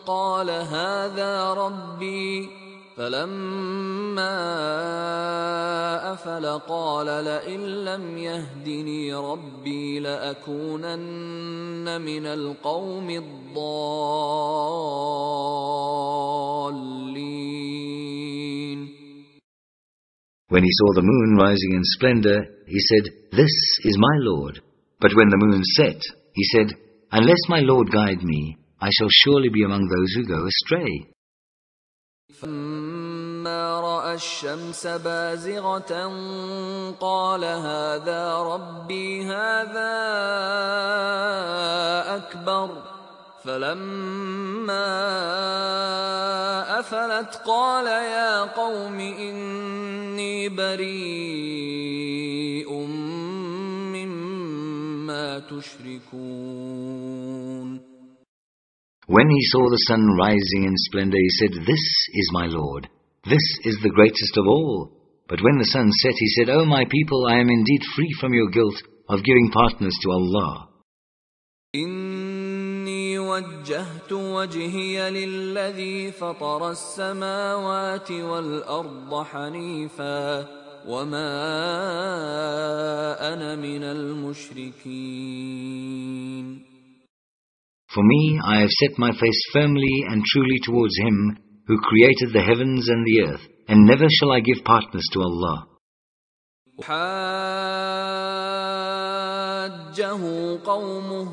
قال هذا ربي فلما أفل قال لئن لم يهدني ربي لأكونن من القوم الضالين. When he saw the moon rising in splendor, he said, "This is my Lord." But when the moon set, he said, "Unless my Lord guide me, I shall surely be among those who go astray." فَلَمَّا رَأَى الشَّمْسَ بَازِغَةً قَالَ هَذَا رَبِّي هَذَا أَكْبَرُ فَلَمَّا أَفَلَتْ قَالَ يَا قَوْمِ إِنِّي بَرِيءٌ مِّمَّا تُشْرِكُونَ. When he saw the sun rising in splendor, he said, "This is my Lord. This is the greatest of all." But when the sun set, he said, "O my people, I am indeed free from your guilt of giving partners to Allah. إِنِّي وَجَّهْتُ وَجْهِيَ لِلَّذِي فَطَرَ السَّمَاوَاتِ وَالْأَرْضَ حَنِيفًا وَمَا أَنَا مِنَ الْمُشْرِكِينَ. For me, I have set my face firmly and truly towards Him who created the heavens and the earth, and never shall I give partners to Allah." حَاجَّهُ قَوْمُهُ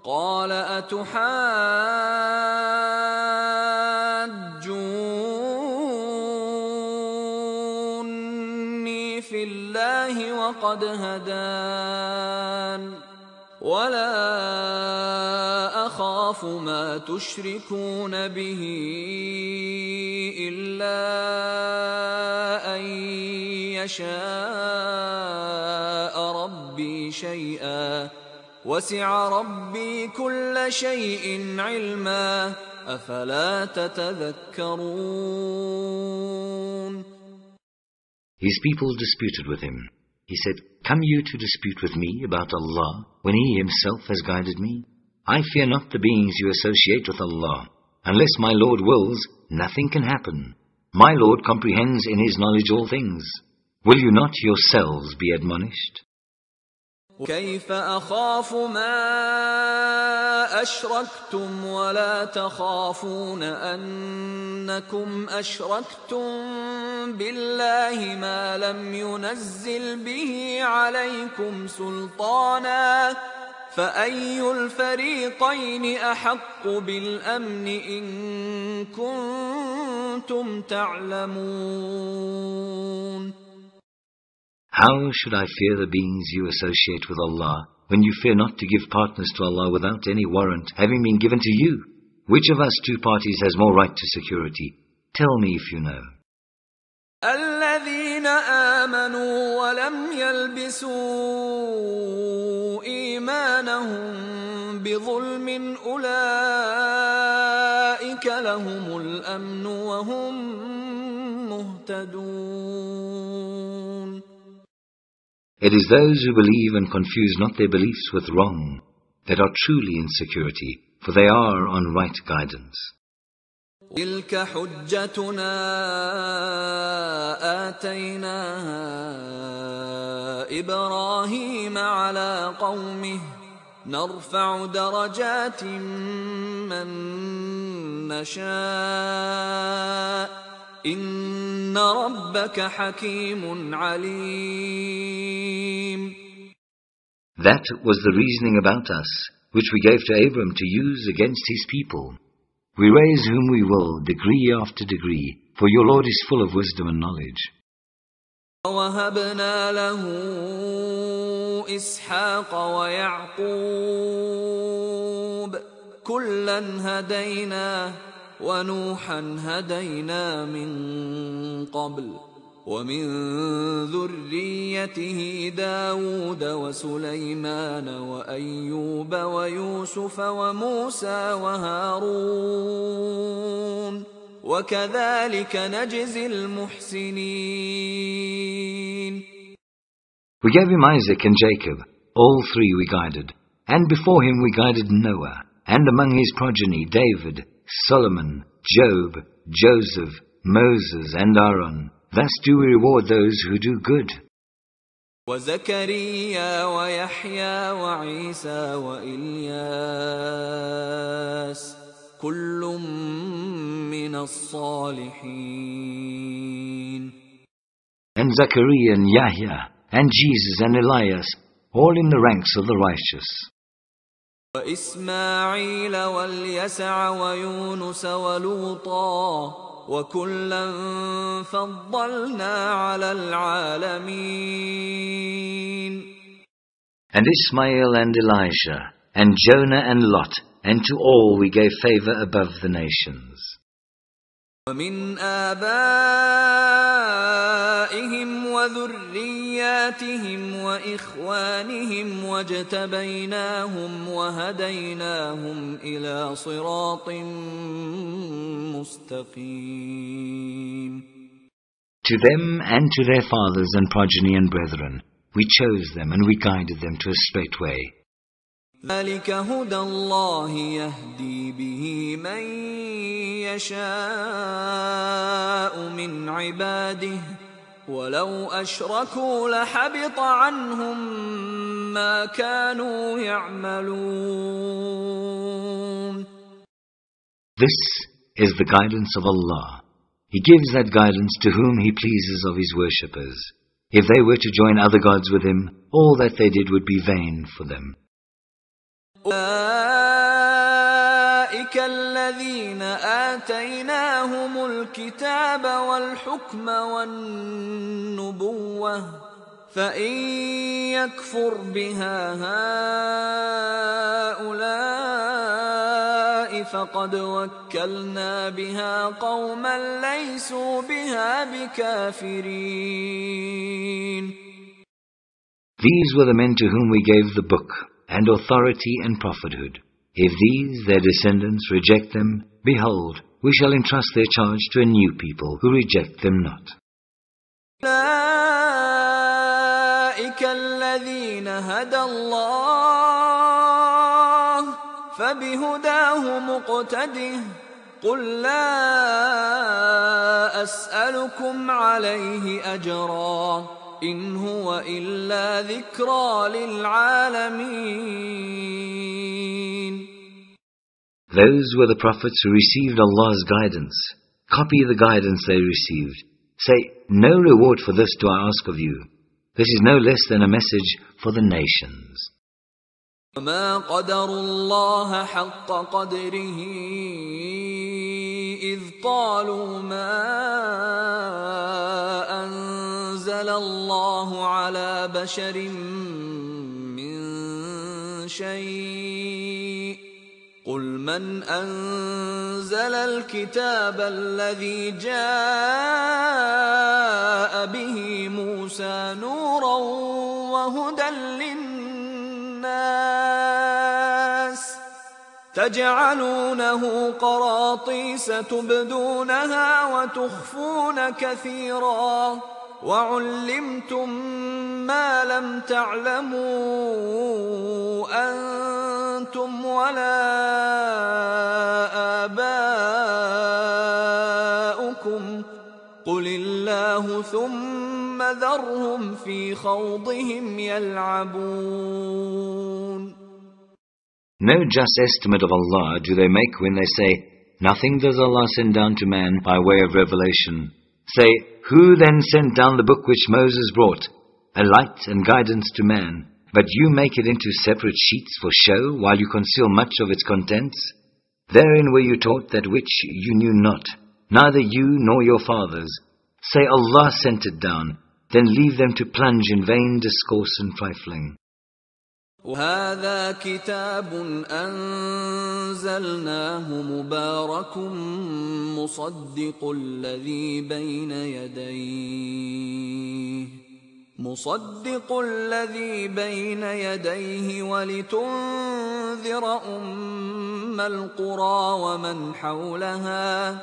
قَالَ أَتُحَاجُّونِّي فِي اللَّهِ وَقَدْ هَدَانِ وَلَا أَخَافُ مَا تُشْرِكُونَ بِهِ إِلَّا أَن يَشَاءَ رَبِّي شَيْئًا وَسِعَ رَبِّي كُلَّ شَيْءٍ عِلْمًا أَفَلَا تَتَذَكَّرُونَ. His people disputed with him. He said, "Come you to dispute with me about Allah, when He Himself has guided me? I fear not the beings you associate with Allah. Unless my Lord wills, nothing can happen. My Lord comprehends in His knowledge all things. Will you not yourselves be admonished?" كيف أخاف ما أشركتم ولا تخافون أنكم أشركتم بالله ما لم ينزل به عليكم سلطانا فأي الفريقين أحق بالأمن إن كنتم تعلمون. How should I fear the beings you associate with Allah, when you fear not to give partners to Allah without any warrant having been given to you? Which of us two parties has more right to security? Tell me if you know. الذين آمنوا ولم يلبسوا إيمانهم بظلم أولئك لهم الأمن وهم مهتدون. It is those who believe and confuse not their beliefs with wrong that are truly in security, for they are on right guidance. تلك حجتنا آتيناها إبراهيم على قومه نرفع درجات من نشاء إن ربك حكيم عليم. That was the reasoning about us, which we gave to Abram to use against his people. We raise whom we will, degree after degree, for your Lord is full of wisdom and knowledge. وَوَهَبْنَا لَهُ إِسْحَاقَ وَيَعْقُوبَ كُلًّا هَدَيْنَا وَنُوحًا هَدَيْنَا مِن قَبْلُ وَمِن ذُرِّيَّتِهِ دَاوُودَ وَسُلَيْمَانَ وَأَيُّوبَ وَيُوسُفَ وَمُوسَى وَهَارُونَ وَكَذَلِكَ نَجْزِي الْمُحْسِنِينَ. We gave him Isaac and Jacob, all three we guided, and before him we guided Noah, and among his progeny David, Solomon, Job, Joseph, Moses, and Aaron. Thus do we reward those who do good. وَزَكَرِيَّا وَيَحْيَى وَعِيسَى وَإِلْيَاسَ كُلٌّ مِّنَ الصَّالِحِينَ. And Zachariah and Yahya, and Jesus and Elias, all in the ranks of the righteous. وَإِسْمَاعِيلَ وَالْيَسَعَ وَيُونُسَ وَلُوطًا وَكُلًّا فَضَّلْنَا عَلَى الْعَالَمِينَ. And Ismail and Elisha, and Jonah and Lot, and to all we gave favor above the nations. وَمِنْ آبَائِهِمْ وَذُرِّيَّاتِهِمْ وَإِخْوَانِهِمْ وَاجْتَبَيْنَاهُمْ وَهَدَيْنَاهُمْ إِلَى صِرَاطٍ مُسْتَقِيمٍ. To them and to their fathers and progeny and brethren, we chose them and we guided them to a straight way. ذَلِكَ هُدَى اللَّهِ يَهْدِي بِهِ مَن يَشَاءُ مِنْ عِبَادِهِ وَلَوْ أَشْرَكُوا لَحَبِطَ عَنْهُمْ مَا كَانُوا يَعْمَلُونَ. This is the guidance of Allah. He gives that guidance to whom He pleases of His worshippers. If they were to join other gods with Him, all that they did would be vain for them. أولئك الذين آتيناهم الكتاب والحكم والنبوة فإن يكفر بها هؤلاء فقد وكلنا بها قوما ليسوا بها بكافرين. These were the men to whom we gave the book and authority and prophethood. If these, their descendants, reject them, behold, we shall entrust their charge to a new people who reject them not. أولئك الذين هدى الله فبهداه مقتده قل لا أسألكم عليه أجرا إن هو إلا ذكرى للعالمين. Those were the prophets who received Allah's guidance. Copy the guidance they received. Say, no reward for this do I ask of you. This is no less than a message for the nations. وما قدروا الله حق قدره إذ قالوا ما أنزل أنزل الله على بشر من شيء قل من أنزل الكتاب الذي جاء به موسى نورا وهدى للناس تجعلونه قراطيس تبدونها وتخفون كثيرا وعلمتم ما لم تعلموا أنتم ولا آباؤكم قل الله ثم ذرهم في خوضهم يلعبون. No just estimate of Allah do they make when they say, nothing does Allah send down to man by way of revelation. Say, who then sent down the book which Moses brought, a light and guidance to man, but you make it into separate sheets for show while you conceal much of its contents? Therein were you taught that which you knew not, neither you nor your fathers. Say Allah sent it down, then leave them to plunge in vain discourse and trifling. وهذا كتاب أنزلناه مبارك مصدق الذي بين يديه ولتنذر أم القرى ومن حولها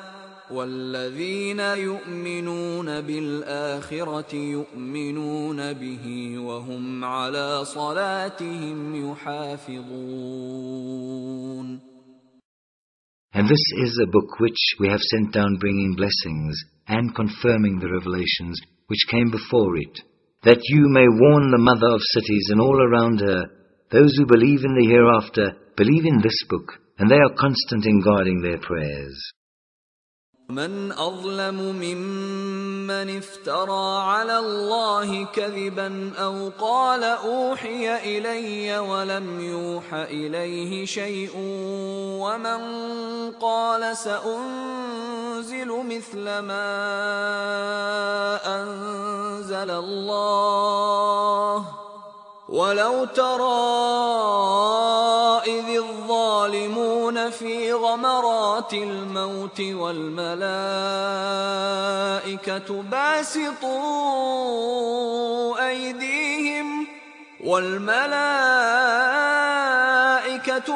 والذين يؤمنون بالآخرة يؤمنون به وهم على صلاتهم يحافظون. And this is a book which we have sent down bringing blessings and confirming the revelations which came before it, that you may warn the mother of cities and all around her, those who believe in the hereafter, believe in this book, and they are constant in guarding their prayers. من أظلم ممن افترى على الله كذبا أو قال أوحي إلي ولم يوح إليه شيء ومن قال سأنزل مثل ما أنزل الله ولو ترى إذ الظالمون في غمرات الموت والملائكة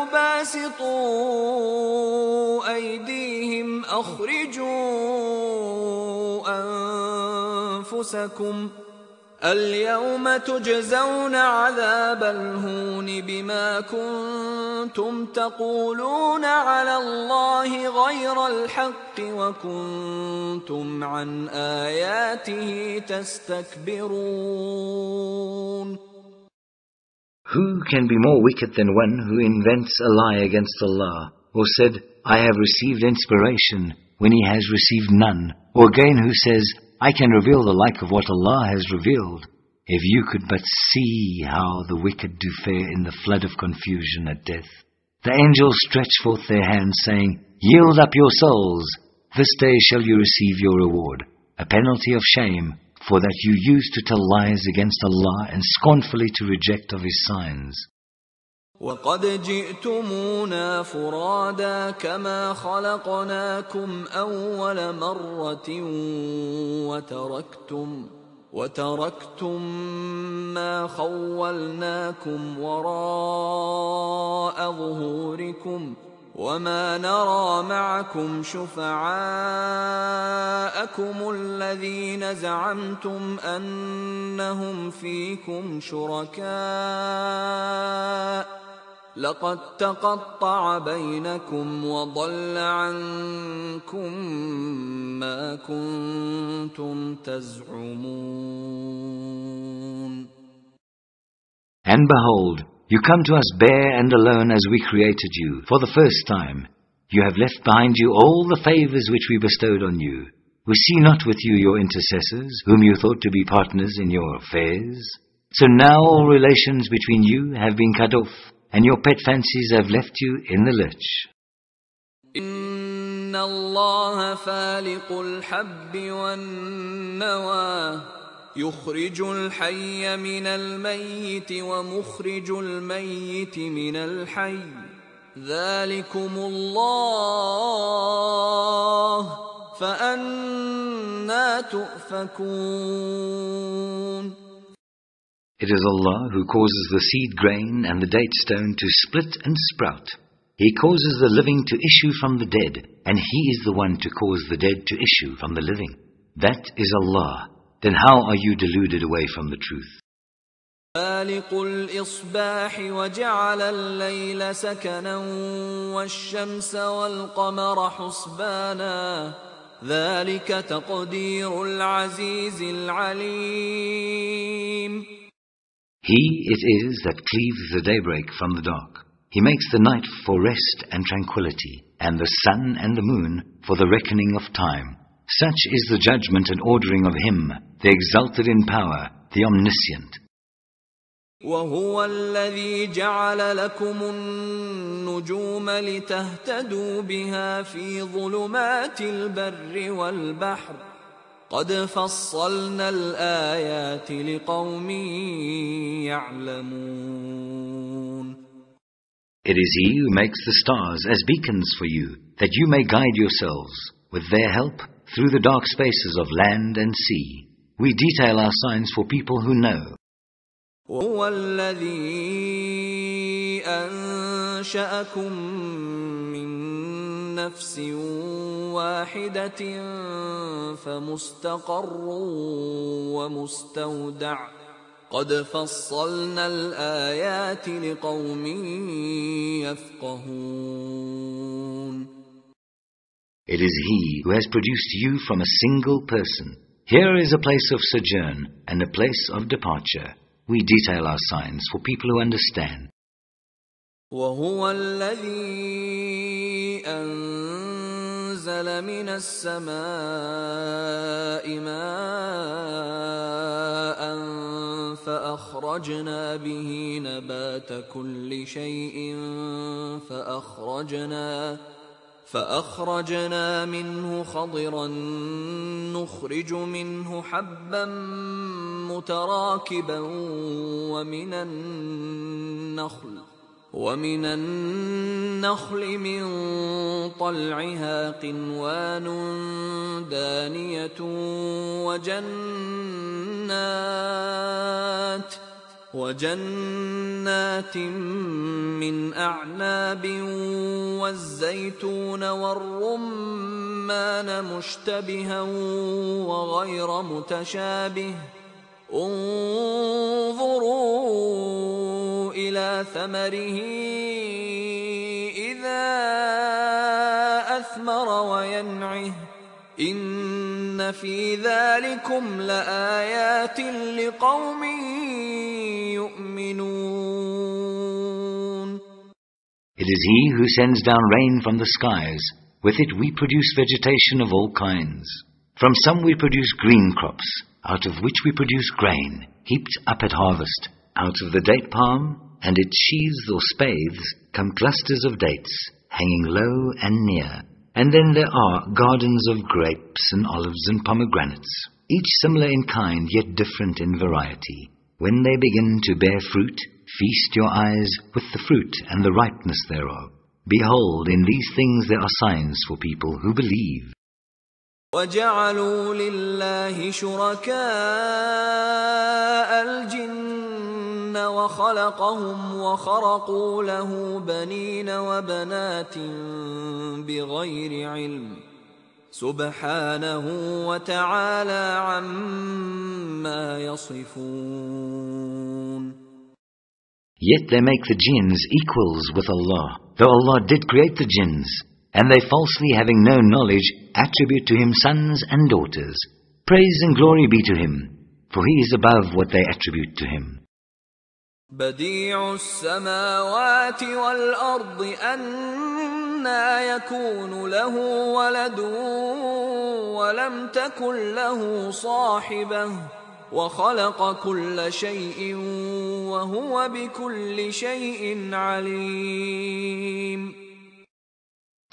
باسطوا أيديهم أخرجوا أنفسكم اليوم تجزون عذاب الهون بما كنتم تقولون على الله غير الحق وكنتم عن آياته تستكبرون. Who can be more wicked than one who invents a lie against Allah, or said, I have received inspiration, when he has received none, or again who says, I can reveal the like of what Allah has revealed. If you could but see how the wicked do fare in the flood of confusion at death. The angels stretch forth their hands, saying, Yield up your souls. This day shall you receive your reward, a penalty of shame, for that you used to tell lies against Allah and scornfully to reject of His signs. وَقَدْ جِئْتُمُونَا فُرَادَى كَمَا خَلَقْنَاكُمْ أَوَّلَ مَرَّةٍ وَتَرَكْتُمْ مَا خَوَّلْنَاكُمْ وَرَاءَ ظُهُورِكُمْ وَمَا نَرَى مَعَكُمْ شُفَعَاءَكُمُ الَّذِينَ زَعَمْتُمْ أَنَّهُمْ فِيكُمْ شُرَكَاءُ لقد تقطع بينكم وضل عنكم ما كنتم تزعمون. And behold, you come to us bare and alone as we created you for the first time. You have left behind you all the favors which we bestowed on you. We see not with you your intercessors, whom you thought to be partners in your affairs. So now all relations between you have been cut off, and your pet fancies have left you in the lurch. إن الله فالق الحب والنوى يخرج الحي من الميت ومخرج الميت من الحي ذلكم الله فأنى تؤفكون. It is Allah who causes the seed grain and the date stone to split and sprout. He causes the living to issue from the dead, and He is the one to cause the dead to issue from the living. That is Allah. Then how are you deluded away from the truth? فالق الإصباح وجعل الليل سكنا والشمس والقمر حسبانا ذلك تقدير العزيز العليم. He it is that cleaves the daybreak from the dark. He makes the night for rest and tranquility, and the sun and the moon for the reckoning of time. Such is the judgment and ordering of Him, the exalted in power, the omniscient. وهو الذي جعل لكم النجوم لتهتدوا بها في ظلمات البر والبحر قد فصلنا الآيات لقوم يعلمون. It is He who makes the stars as beacons for you, that you may guide yourselves, with their help, through the dark spaces of land and sea. We detail our signs for people who know. وهو الذي أنشأكم من نفس واحدة فمستقر ومستودع قد فصلنا الآيات لقوم يفقهون. It is He who has produced you from a single person. Here is a place of sojourn and a place of departure. We detail our signs for people who understand. وهو الذي أنزل من السماء ماء فأخرجنا به نبات كل شيء فأخرجنا منه خضرا نخرج منه حبا متراكبا ومن النخل من طلعها قنوان دانية وجنات من أعناب والزيتون والرمان مشتبها وغير متشابه انظروا إلى ثمره إذا أثمر وينعه إن في ذلكم لآيات لقوم يؤمنون. It is He who sends down rain from the skies. With it we produce vegetation of all kinds. From some we produce green crops, out of which we produce grain, heaped up at harvest. Out of the date palm and its sheaths or spathes come clusters of dates, hanging low and near. And then there are gardens of grapes and olives and pomegranates, each similar in kind yet different in variety. When they begin to bear fruit, feast your eyes with the fruit and the ripeness thereof. Behold, in these things there are signs for people who believe. وَجَعَلُوا لِلَّهِ شُرَكَاءَ الْجِنَّ وَخَلَقَهُمْ وَخَرَقُوا لَهُ بَنِينَ وَبَنَاتٍ بِغَيْرِ عِلْمٍ سُبْحَانَهُ وَتَعَالَى عَمَّا يَصِفُونَ. Yet they make the jinns equals with Allah, though Allah did create the jinns. And they falsely, having no knowledge, attribute to Him sons and daughters. Praise and glory be to Him, for He is above what they attribute to Him. بديع السماوات والأرض أنى يكون له ولد ولم تكن له صاحبة وخلق كل شيء وهو بكل شيء عليم.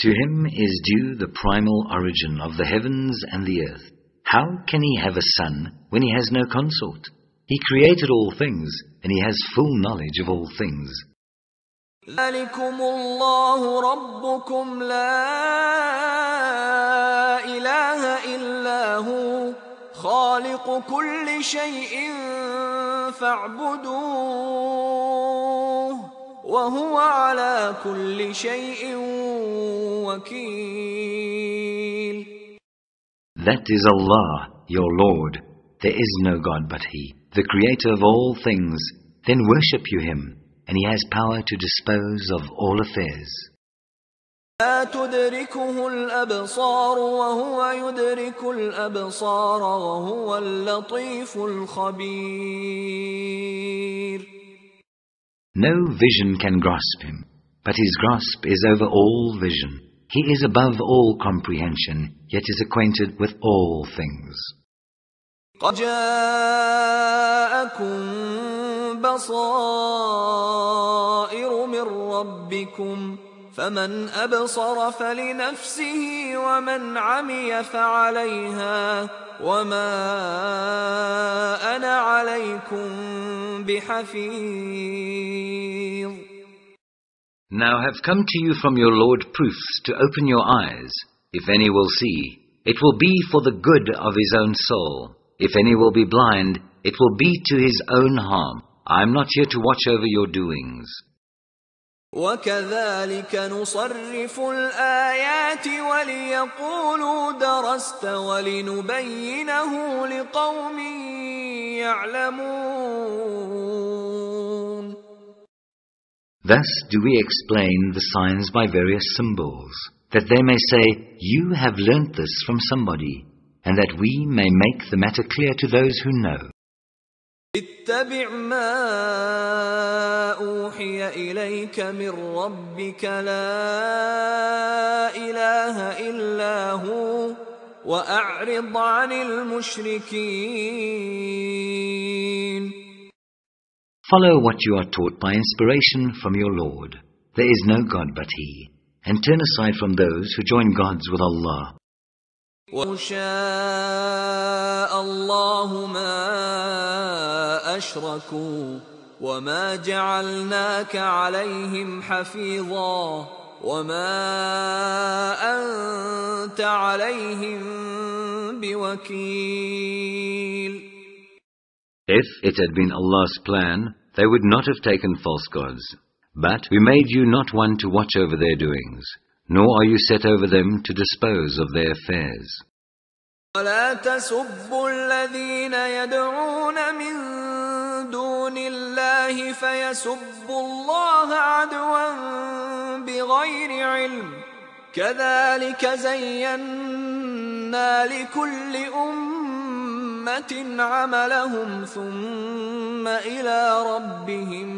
To Him is due the primal origin of the heavens and the earth. How can he have a son when he has no consort? He created all things, and he has full knowledge of all things. ذلكم الله ربكم لا إله إلا هو خالق كل شيء فاعبدوه وهو على كل شيء وكيل. That is Allah, your Lord. There is no God but He, the Creator of all things. Then worship you Him, and He has power to dispose of all affairs. لا تدركه الأبصار وهو يدرك الأبصار وهو اللطيف الخبير. No vision can grasp Him, but His grasp is over all vision. He is above all comprehension, yet is acquainted with all things. قد جاءكم بصائر من ربكم فمن أبصر فلنفسه ومن عمي فعليها وما أنا عليكم بحفيظ. Now have come to you from your Lord proofs to open your eyes. If any will see, it will be for the good of his own soul. If any will be blind, it will be to his own harm. I am not here to watch over your doings. وَكَذَلِكَ نُصَرِّفُ الْآيَاتِ وَلِيَقُولُوا دَرَسْتَ وَلِنُبَيِّنَهُ لِقَوْمٍ يَعْلَمُونَ. Thus do we explain the signs by various symbols, that they may say, you have learnt this from somebody, and that we may make the matter clear to those who know. اتبع ما أوحي إليك من ربك لا إله إلا هو وأعرض عن المشركين. Follow what you are taught by inspiration from your Lord. There is no God but He, and turn aside from those who join gods with Allah. وَلَوْ شَاءَ اللَّهُ مَا أَشْرَكُوا وَمَا جَعَلْنَاكَ عَلَيْهِمْ حَفِيظًا وَمَا أَنْتَ عَلَيْهِمْ بِوَكِيلٍ. If it had been Allah's plan, they would not have taken false gods. But we made you not one to watch over their doings, nor are you set over them to dispose of their affairs. وَلَا تَسُبُّوا الَّذِينَ يَدْعُونَ مِن دُونِ اللَّهِ فَيَسُبُّوا اللَّهَ عَدْوًا بِغَيْرِ عِلْمٍ كَذَلِكَ زَيَّنَّا لِكُلِّ أُمَّةٍ عَمَلَهُمْ ثُمَّ إِلَى رَبِّهِمْ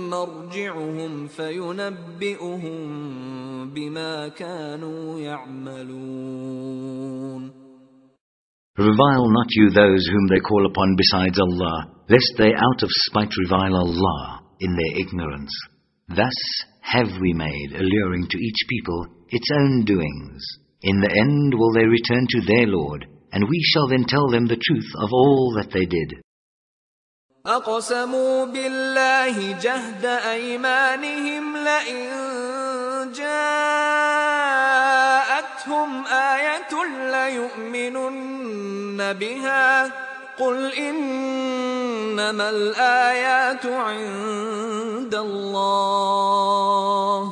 مَرْجِعُهُمْ فَيُنَبِّئُهُم بِمَا كَانُوا يَعْمَلُونَ. Revile not you those whom they call upon besides Allah, lest they out of spite revile Allah in their ignorance. Thus have we made alluring to each people its own doings. In the end will they return to their Lord, and we shall then tell them the truth of all that they did. أَقْسَمُوا بِاللَّهِ جَهْدَ أَيْمَانِهِمْ لَئِن جَاءَتْهُمْ آيَةٌ لَيُؤْمِنُنَّ بِهَا قُلْ إِنَّمَا الْآيَاتُ عِندَ اللَّهِ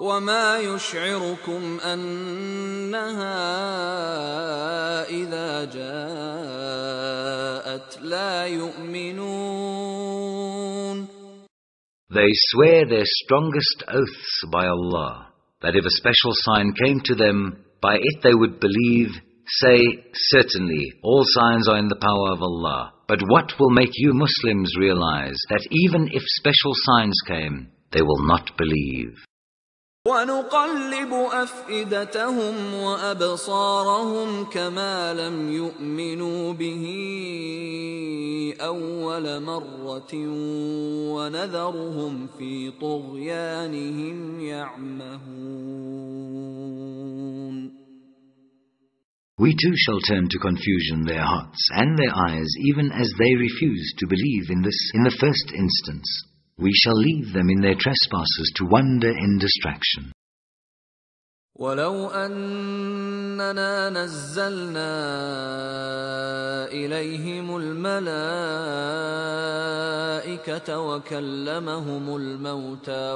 وَمَا يُشْعِرُكُمْ أَنَّهَا إِذَا جَاءَتْ لَا يُؤْمِنُونَ. They swear their strongest oaths by Allah, that if a special sign came to them, by it they would believe. Say, certainly, all signs are in the power of Allah. But what will make you Muslims realize that even if special signs came, they will not believe? وَنُقَلِّبُ أَفْئِدَتَهُمْ وَأَبْصَارَهُمْ كَمَا لَمْ يُؤْمِنُوا بِهِ أَوَّلَ مَرَّةٍ وَنَذَرُهُمْ فِي طُغْيَانِهِمْ يَعْمَهُونَ. We too shall turn to confusion their hearts and their eyes, even as they refuse to believe in this in the first instance. We shall leave them in their trespasses to wander in distraction. وَلَوْ أَنَّنَا نَزَّلْنَا إِلَيْهِمُ الْمَلَائِكَةَ وَكَلَّمَهُمُ الْمَوْتَى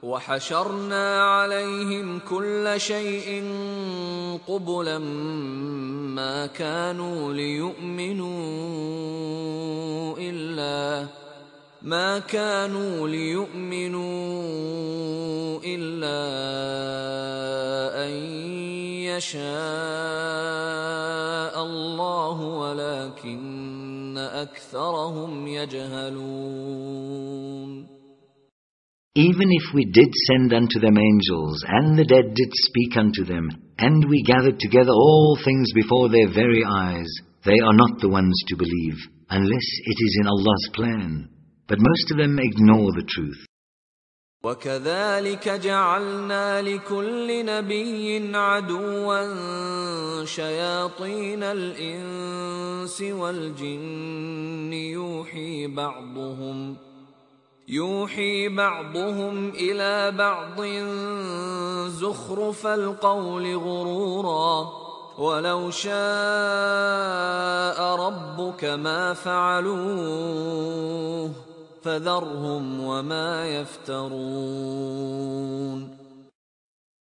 وَحَشَرْنَا عَلَيْهِمْ كُلَّ شَيْءٍ قُبُلًا ما كانوا ليؤمنوا إلا أن يشاء الله ولكن أكثرهم يجهلون. Even if we did send unto them angels, and the dead did speak unto them, and we gathered together all things before their very eyes, they are not the ones to believe, unless it is in Allah's plan. But most of them ignore the truth. وَكَذَلِكَ جَعَلْنَا لِكُلِّ نَبِيٍّ عَدُوًّا شَيَاطِينَ الْإِنسِ وَالْجِنِّ يُوحِي بَعْضُهُمْ إِلَى بَعْضٍ زُخْرُفَ الْقَوْلِ غُرُورًا وَلَوْ شَاءَ رَبُّكَ مَا فَعَلُوهُ فَذَرْهُمْ وَمَا يَفْتَرُونَ.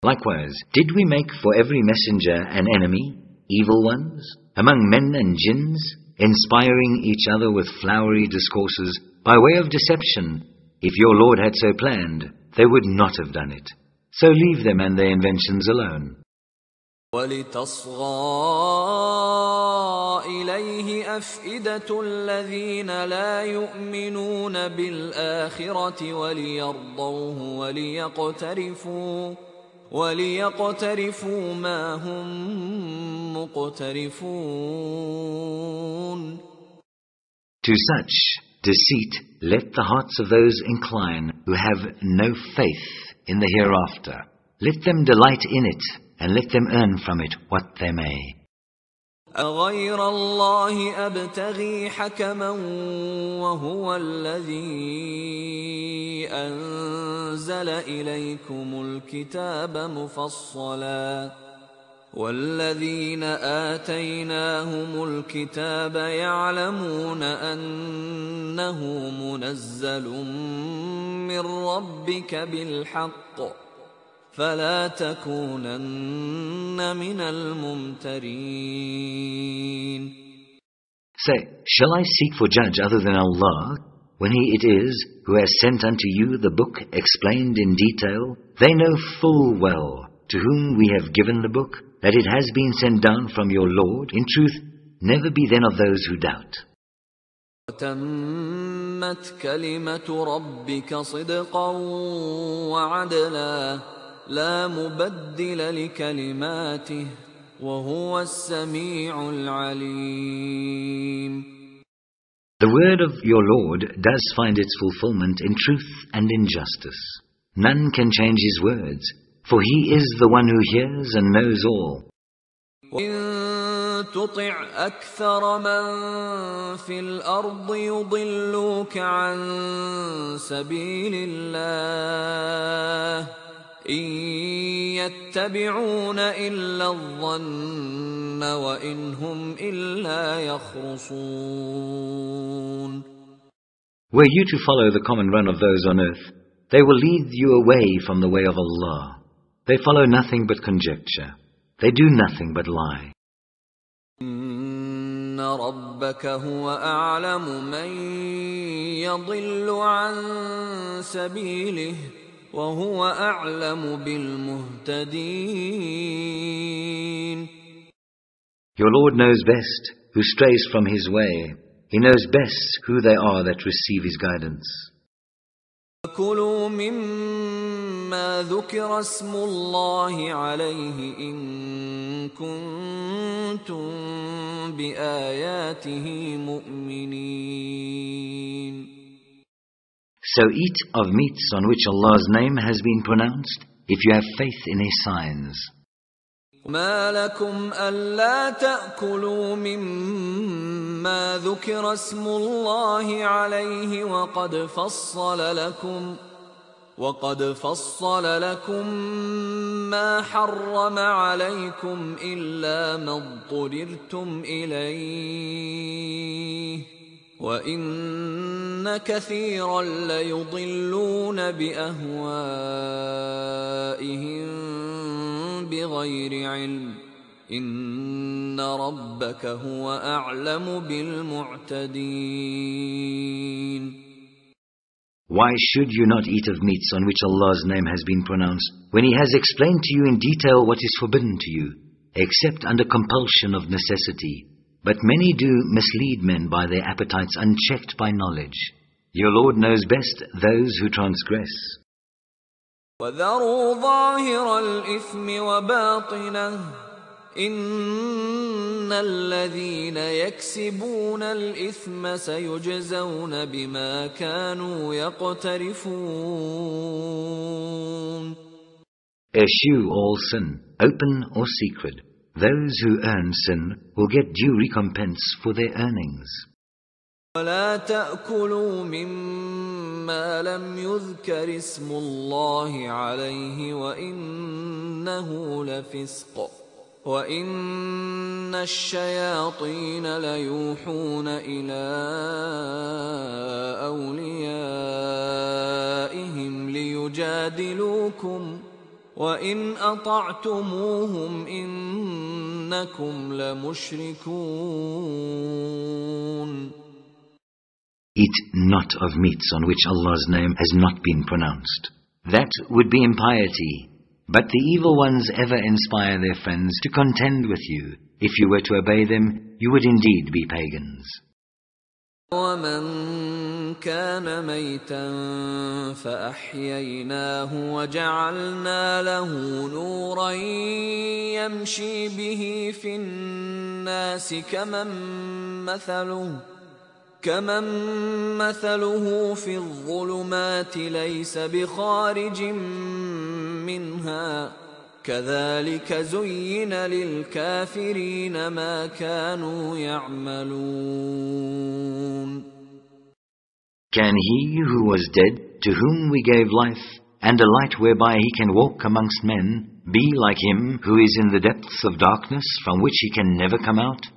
Likewise, did we make for every messenger an enemy, evil ones, among men and jinns, inspiring each other with flowery discourses by way of deception? If your Lord had so planned, they would not have done it. So leave them and their inventions alone. وَلِتَصْغَىٰ إِلَيْهِ أَفْئِدَةُ الَّذِينَ لَا يُؤْمِنُونَ بِالْآخِرَةِ وَلِيَرْضَوْهُ وَلِيَقْتَرِفُوا مَا هُمْ مُقْتَرِفُونَ. To such deceit let the hearts of those incline who have no faith in the hereafter. Let them delight in it, and let them earn from it what they may. أَغَيْرَ اللَّهِ أَبْتَغِي حَكَمًا وَهُوَ الَّذِي أَنزَلَ إِلَيْكُمُ الْكِتَابَ مُفَصَّلًا وَالَّذِينَ آتَيْنَاهُمُ الْكِتَابَ يَعْلَمُونَ أَنَّهُ مُنَزَّلٌ مِّن رَّبِّكَ بِالْحَقِّ فَلَا تَكُونَنَّ مِنَ الْمُمْتَرِينَ. Say, shall I seek for judge other than Allah, when He it is who has sent unto you the book explained in detail? They know full well, to whom we have given the book, that it has been sent down from your Lord. In truth, never be then of those who doubt. وَتَمَّتْ كَلِمَةُ رَبِّكَ صِدْقًا وَعَدْلًا لا مبدل لكلماته وهو السميع العليم. The word of your Lord does find its fulfillment in truth and in justice. None can change His words, for He is the one who hears and knows all. وَإِن تُطِعْ أَكْثَرَ مَن فِي الْأَرْضِ يُضِلُّوكَ عَن سَبِيلِ اللَّهِ إِن يَتَّبِعُونَ إِلَّا الظَّنَّ وَإِنْ هُمْ إِلَّا يَخْرُصُونَ. Were you to follow the common run of those on earth, they will lead you away from the way of Allah. They follow nothing but conjecture. They do nothing but lie. إِنَّ رَبَّكَ هُوَ أَعْلَمُ مَن يَضِلُّ عَن سَبِيلِهِ وَهُوَ أَعْلَمُ بِالْمُهْتَدِينَ. Your Lord knows best who strays from His way. He knows best who they are that receive His guidance. كُلُوا مِمَّا ذُكِرَ اسْمُ اللَّهِ عَلَيْهِ إِن كُنتُم بِآيَاتِهِ مُؤْمِنِينَ. So eat of meats on which Allah's name has been pronounced, if you have faith in His signs. مَا لَكُمْ أَلَّا تَأْكُلُوا مِمَّا ذُكِرَ اسْمُ اللَّهِ عَلَيْهِ وَقَدْ فَصَّلَ لَكُم مَّا حَرَّمَ عَلَيْكُمْ إِلَّا مَا اضْطُرِرْتُمْ إِلَيْهِ وَإِنَّ كَثِيرًا لَّيُضِلُّونَ بِأَهْوَائِهِم بِغَيْرِ عِلْمٍ إِنَّ رَبَّكَ هُوَ أَعْلَمُ بِالْمُعْتَدِينَ. Why should you not eat of meats on which Allah's name has been pronounced, when He has explained to you in detail what is forbidden to you, except under compulsion of necessity? But many do mislead men by their appetites unchecked by knowledge. Your Lord knows best those who transgress. وَذَرُوا ظَاهِرَ الْإِثْمِ وَبَاطِنَهُ إِنَّ الَّذِينَ يَكْسِبُونَ الْإِثْمَ سَيُجْزَوْنَ بِمَا كَانُوا يَقْتَرِفُونَ. Eschew all sin, open or secret. Those who earn sin will get due recompense for their earnings. وَلَا تَأْكُلُوا مِمَّا لَمْ يُذْكَرِ اسْمُ اللَّهِ عَلَيْهِ وَإِنَّهُ لَفِسْقٌ وَإِنَّ الشَّيَاطِينَ لَيُوحُونَ إِلَىٰ أَوْلِيَائِهِمْ لِيُجَادِلُوكُمْ وَإِنْ أَطَعْتُمُوهُمْ إِنَّكُمْ لَمُشْرِكُونَ. Eat not of meats on which Allah's name has not been pronounced. That would be impiety. But the evil ones ever inspire their friends to contend with you. If you were to obey them, you would indeed be pagans. وَمَنْ كَانَ مَيْتًا فَأَحْيَيْنَاهُ وَجَعَلْنَا لَهُ نُورًا يَمْشِي بِهِ فِي النَّاسِ كَمَنْ مَثَلُهُ فِي الظُّلُمَاتِ لَيْسَ بِخَارِجٍ مِنْهَا كَذَلِكَ زُيِّنَ لِلْكَافِرِينَ مَا كَانُوا يَعْمَلُونَ. Can he who was dead, to whom we gave life, and a light whereby he can walk amongst men, be like him who is in the depths of darkness from which he can never come out?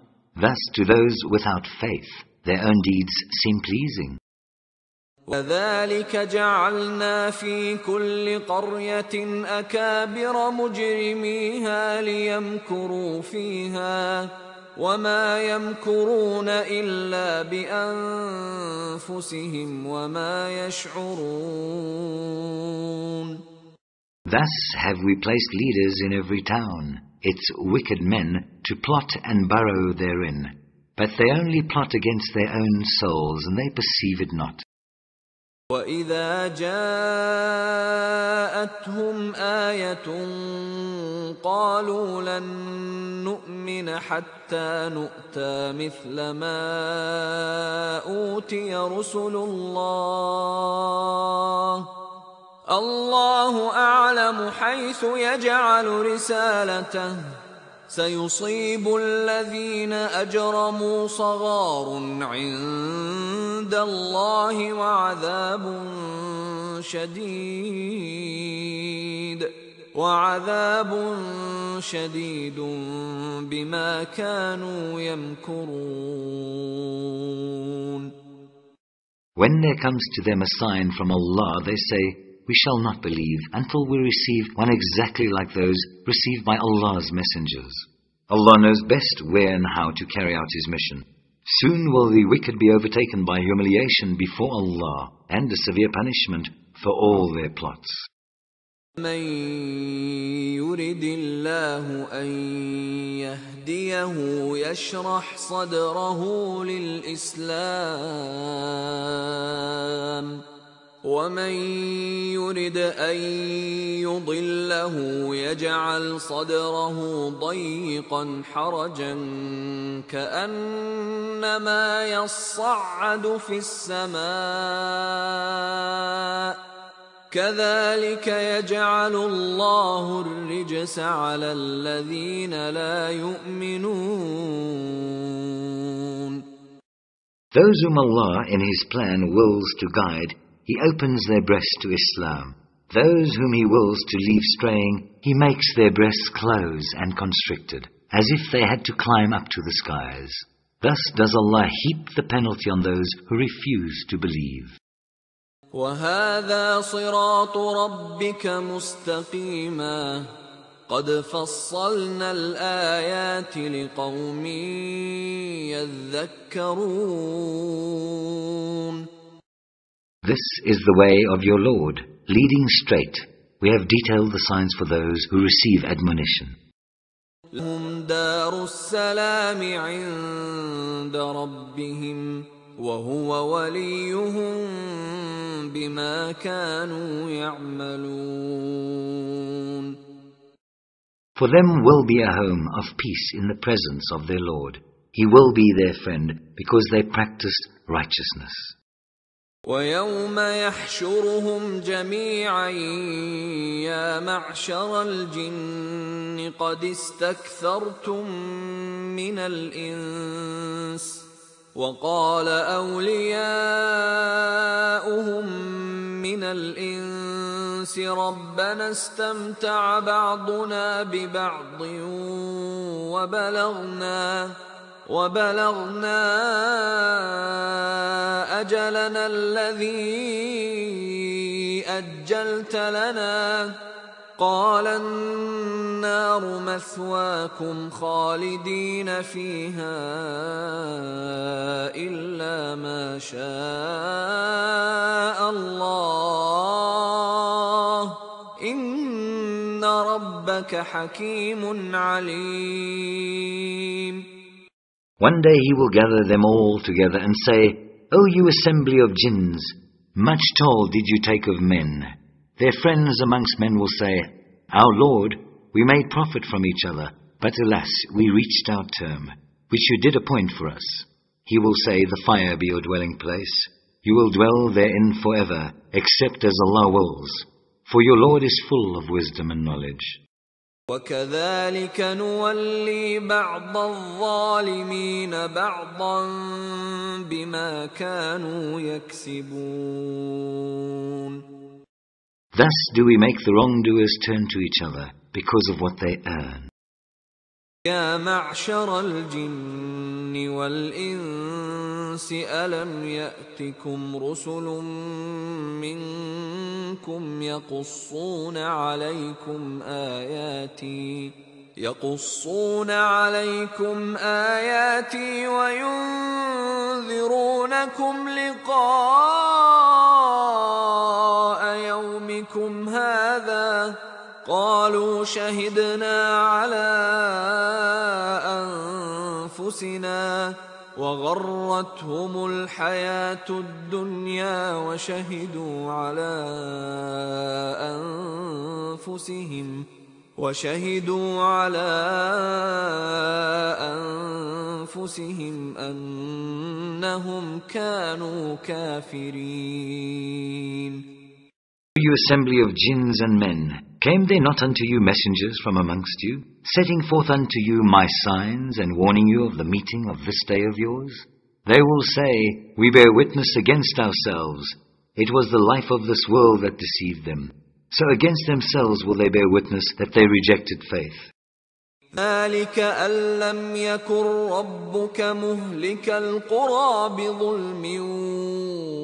Thus to those without faith, their own deeds seem pleasing. وَذَلِكَ جَعَلْنَا فِي كُلِّ قَرْيَةٍ أَكَابِرَ مُجْرِمِيهَا لِيَمْكُرُوا فِيهَا وَمَا يَمْكُرُونَ إِلَّا بِأَنفُسِهِمْ وَمَا يَشْعُرُونَ. Thus have we placed leaders in every town, its wicked men, to plot and burrow therein. But they only plot against their own souls, and they perceive it not. وَإِذَا جَاءَتْهُمْ آيَةٌ قَالُوا لَن نُّؤْمِنَ حَتَّى نُؤْتَىٰ مِثْلَ مَا أُوتِيَ رُسُلُ اللَّهِ اللَّهُ أَعْلَمُ حَيْثُ يَجْعَلُ رِسَالَتَهُ سَيُصِيبُ الَّذِينَ أَجْرَمُوا صَغَارٌ عِندَ اللَّهِ وَعَذَابٌ شَدِيدٌ بِمَا كَانُوا يَمْكُرُونَ. When there comes to them a sign from Allah, they say, "We shall not believe until we receive one exactly like those received by Allah's messengers." Allah knows best where and how to carry out His mission. Soon will the wicked be overtaken by humiliation before Allah and a severe punishment for all their plots. مَن يُرِدِ اللَّهُ أَن يَهْدِيَهُ يَشْرَحْ صَدْرَهُ لِلْإِسْلَامِ ومن يرد أن يضله يجعل صدره ضيقا حرجا كأنما يصعد في السماء كذلك يجعل الله الرجس على الذين لا يؤمنون. Those whom Allah in His plan wills to guide, He opens their breast to Islam. Those whom He wills to leave straying, He makes their breasts close and constricted, as if they had to climb up to the skies. Thus does Allah heap the penalty on those who refuse to believe. وَهَذَا صِرَاطُ رَبِّكَ مُسْتَقِيمًا قَدْ فَصَّلْنَا الْآيَاتِ لِقَوْمٍ يَذَّكَّرُونَ. This is the way of your Lord, leading straight. We have detailed the signs for those who receive admonition. لَهُمْ دَارُ السَّلَامِ عِندَ رَبِّهِمْ وَهُوَ وَلِيُّهُمْ بِمَا كَانُوا يَعْمَلُونَ. For them will be a home of peace in the presence of their Lord. He will be their friend because they practiced righteousness. وَيَوْمَ يَحْشُرُهُمْ جَمِيعًا يَا مَعْشَرَ الْجِنِّ قَدِ اسْتَكْثَرْتُم مِّنَ الْإِنسِ وَقَالَ أَوْلِيَاؤُهُم مِّنَ الْإِنسِ رَبَّنَا اسْتَمْتَعَ بَعْضُنَا بِبَعْضٍ وَبَلَغْنَا أَجَلَنَا الَّذِي أَجَّلْتَ لَنَا قَالَ النَّارُ مَثْوَاكُمْ خَالِدِينَ فِيهَا إِلَّا مَا شَاءَ اللَّهُ إِنَّ رَبَّكَ حَكِيمٌ عَلِيمٌ. One day He will gather them all together and say, O you assembly of jinns, much toll did you take of men. Their friends amongst men will say, Our Lord, we made profit from each other, but alas, we reached our term, which you did appoint for us. He will say, The fire be your dwelling place. You will dwell therein forever, except as Allah wills. For your Lord is full of wisdom and knowledge. وَكَذَلِكَ نُوَلِّي بَعْضَ الظَّالِمِينَ بَعْضًا بِمَا كَانُوا يَكْسِبُونَ. Thus do we make the wrongdoers turn to each other because of what they earn. يَا مَعْشَرَ الْجِنِّ وَالْإِنسِ أَلَمْ يَأْتِكُمْ رُسُلٌ مِّنكُمْ يَقُصُّونَ عَلَيْكُمْ آيَاتِي وَيُنذِرُونَكُمْ لِقَاءَ يَوْمِكُمْ هَٰذَا قَالُوا شَهِدْنَا عَلَىٰ أَنفُسِنَا وَغَرَّتْهُمُ الْحَيَاةُ الدُّنْيَا وَشَهِدُوا عَلَىٰ أَنفُسِهِمْ أَنَّهُمْ كَانُوا كَافِرِينَ. You assembly of jinns and men, came there not unto you messengers from amongst you, setting forth unto you my signs and warning you of the meeting of this day of yours? They will say, We bear witness against ourselves. It was the life of this world that deceived them. So against themselves will they bear witness that they rejected faith. ذَلِكَ أَن لَّمْ يَكُن رَّبُّكَ مُهْلِكَ الْقُرَىٰ بِظُلْمٍ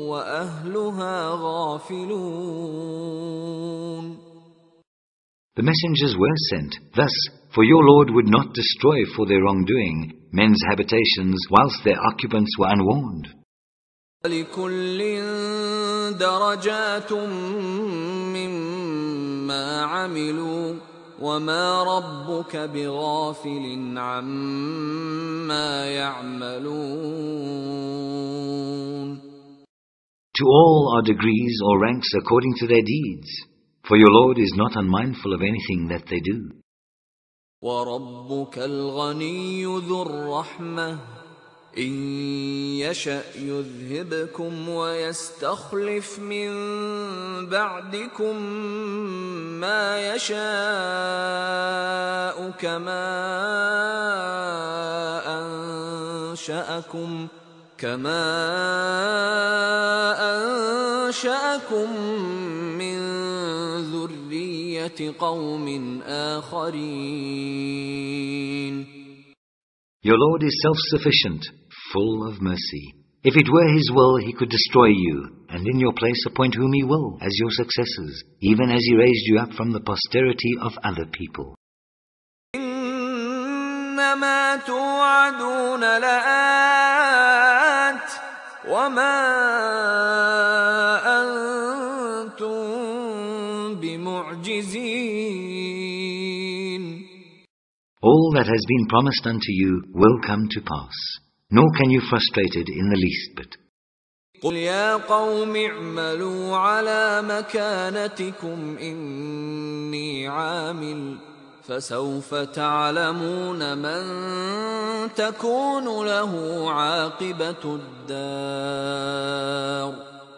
وَأَهْلُهَا غَافِلُونَ. The messengers were sent. Thus, for your Lord would not destroy for their wrongdoing men's habitations whilst their occupants were unwarned. وَلِكُلٍّ دَرَجَاتٌ مِّمَّا عَمِلُوا وَمَا رَبُّكَ بِغَافِلٍ عَمَّا يَعْمَلُونَ. To all are degrees or ranks according to their deeds, for your Lord is not unmindful of anything that they do. وَرَبُّكَ الْغَنِيُّ ذُو الرَّحْمَةِ إِن يَشَأْ يُذْهِبْكُمْ وَيَسْتَخْلِفْ مِن بَعْدِكُم مَّا يَشَاءُ كما أنشأكم من ذرية قوم آخرين. Your Lord is self-sufficient, full of mercy. If it were His will, He could destroy you, and in your place appoint whom He will as your successors, even as He raised you up from the posterity of other people. إنما توعدون لآت وما أنتم بمعجزين. All that has been promised unto you will come to pass, nor can you frustrate it in the least bit. قل يا قوم اعملوا على مكانتكم إني عامل فسوف تعلمون من تكون له عاقبة الدار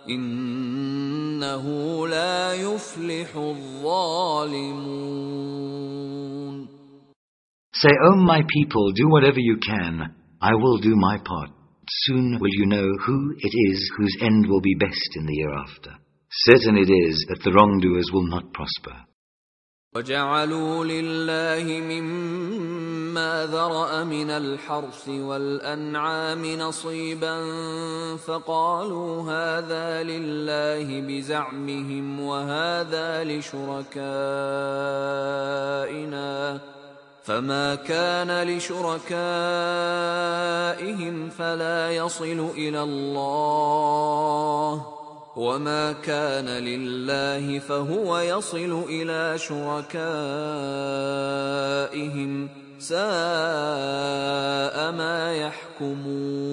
إنه لا يفلح الظالمون. Say, O my people, do whatever you can. I will do my part. Soon will you know who it is whose end will be best in the hereafter. Certain it is that the wrongdoers will not prosper. وَجَعَلُوا لِلَّهِ مِمَّا ذَرَأَ مِنَ الْحَرْثِ وَالْأَنْعَامِ نَصِيبًا فَقَالُوا هَذَا لِلَّهِ بِزَعْمِهِمْ وَهَذَا لِشُرَكَائِنَا فَمَا كَانَ لِشُرَكَائِهِمْ فَلَا يَصِلُ إِلَى اللَّهِ وَمَا كَانَ لِلَّهِ فَهُوَ يَصِلُ إِلَى شُرَكَائِهِمْ سَاءَ مَا يَحْكُمُونَ.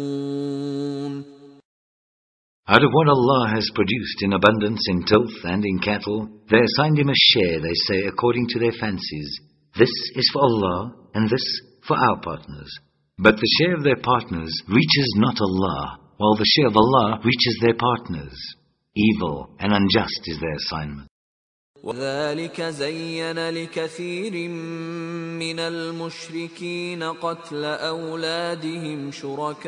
Out of what Allah has produced in abundance in tilth and in cattle, they assigned Him a share, they say, according to their fancies. This is for Allah, and this for our partners. But the share of their partners reaches not Allah, while the share of Allah reaches their partners. Evil and unjust is their assignment. وَذَلِكَ زَيَّنَ لِكَثِيرٍ مِّنَ الْمُشْرِكِينَ قَتْلَ أَوْلَادِهِمْ شُرَكَاؤُهُمْ